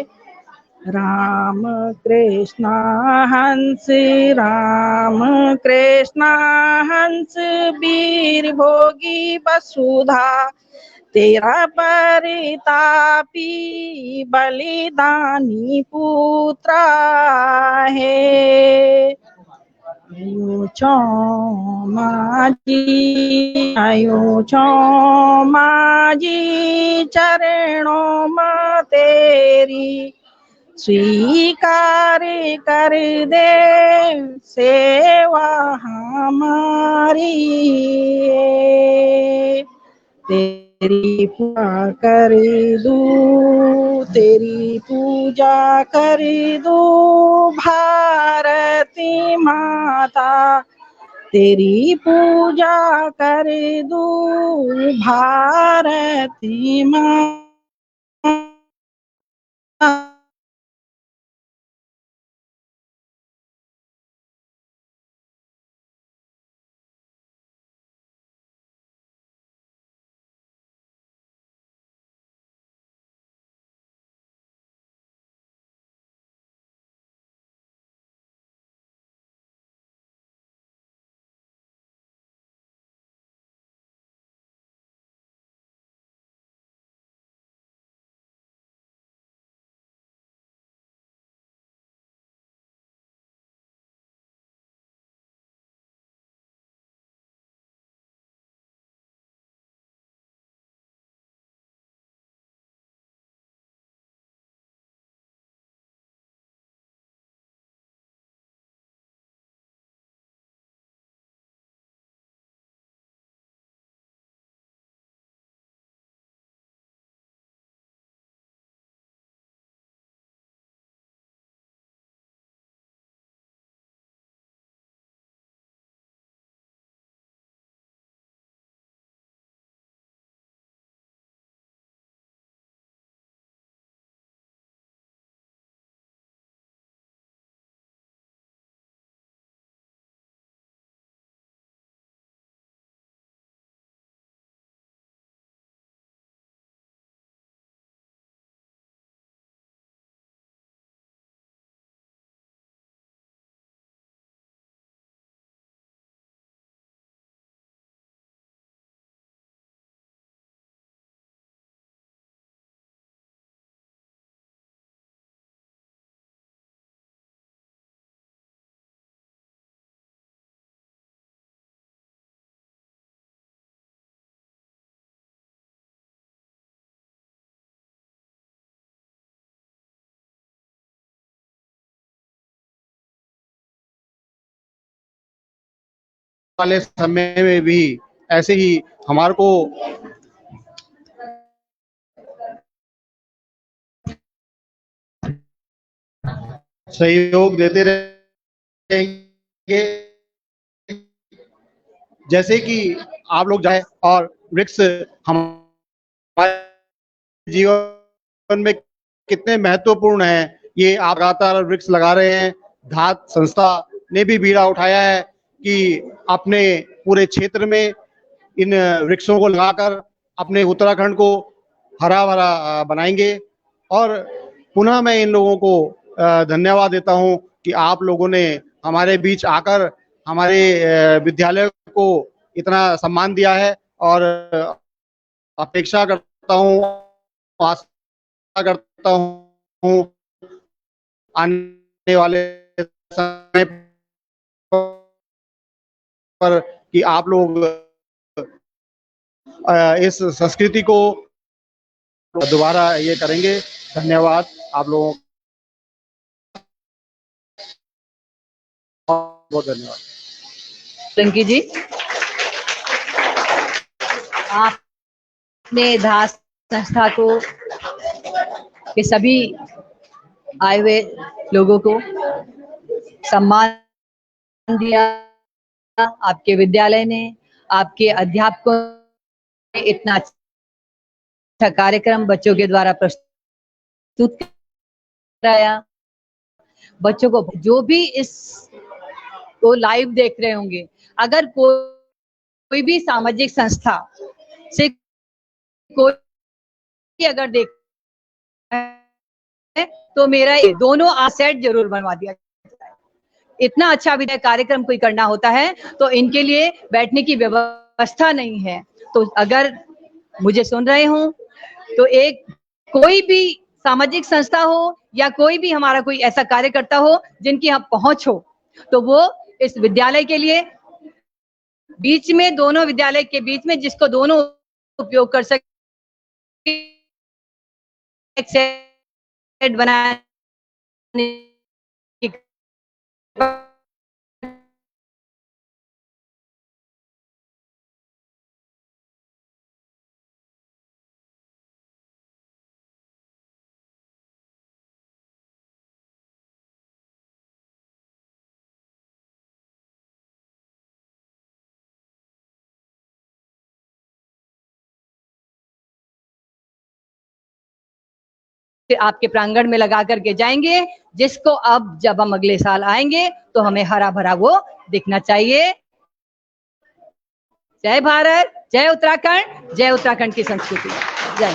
Speaker 8: राम कृष्ण हंस, राम कृष्ण हंस, वीर भोगी वसुधा, तेरा परितापी बलिदानी पुत्र है। आयो छो माजी चरणों में तेरी, स्वीकार कर दे सेवा हमारी। तेरी पूजा कर दूं, तेरी पूजा कर दूं भारती माता, तेरी पूजा कर दूं भारती माता।
Speaker 9: वाले समय में भी ऐसे ही हमारे को सहयोग देते रहेंगे। जैसे कि आप लोग जाए और वृक्ष हमारे जीवन में कितने महत्वपूर्ण है, ये आप लगातार वृक्ष लगा रहे हैं। धात संस्था ने भी बीड़ा उठाया है कि अपने पूरे क्षेत्र में इन वृक्षों को लगाकर अपने उत्तराखंड को हरा भरा बनाएंगे। और पुनः मैं इन लोगों को धन्यवाद देता हूं कि आप लोगों ने हमारे बीच आकर हमारे विद्यालय को इतना सम्मान दिया है। और अपेक्षा करता हूं, आशा करता हूं आने वाले समय पर कि आप लोग इस संस्कृति को दोबारा ये करेंगे। धन्यवाद आप लोगों का, बहुत धन्यवाद।
Speaker 1: पिंकी जी, आपने धात संस्था को के सभी आए हुए लोगों को सम्मान दिया। आपके विद्यालय ने, आपके अध्यापकों इतना अच्छा कार्यक्रम बच्चों के द्वारा प्रस्तुत कराया। बच्चों को जो भी इस को लाइव देख रहे होंगे, अगर कोई भी सामाजिक संस्था से कोई अगर देख तो मेरा ये दोनों आसेट जरूर बनवा दिया जाए। इतना अच्छा विधायी कार्यक्रम कोई करना होता है तो इनके लिए बैठने की व्यवस्था नहीं है। तो अगर मुझे सुन रहे हो तो एक कोई भी सामाजिक संस्था हो या कोई भी हमारा कोई ऐसा कार्यकर्ता हो जिनकी यहाँ पहुंच हो, तो वो इस विद्यालय के लिए बीच में, दोनों विद्यालय के बीच में जिसको दोनों उपयोग कर सके, एक सेट बनाने की आपके प्रांगण में लगा करके जाएंगे, जिसको अब जब हम अगले साल आएंगे तो हमें हरा भरा वो दिखना चाहिए। जय भारत, जय उत्तराखंड, जय उत्तराखंड की संस्कृति, जय।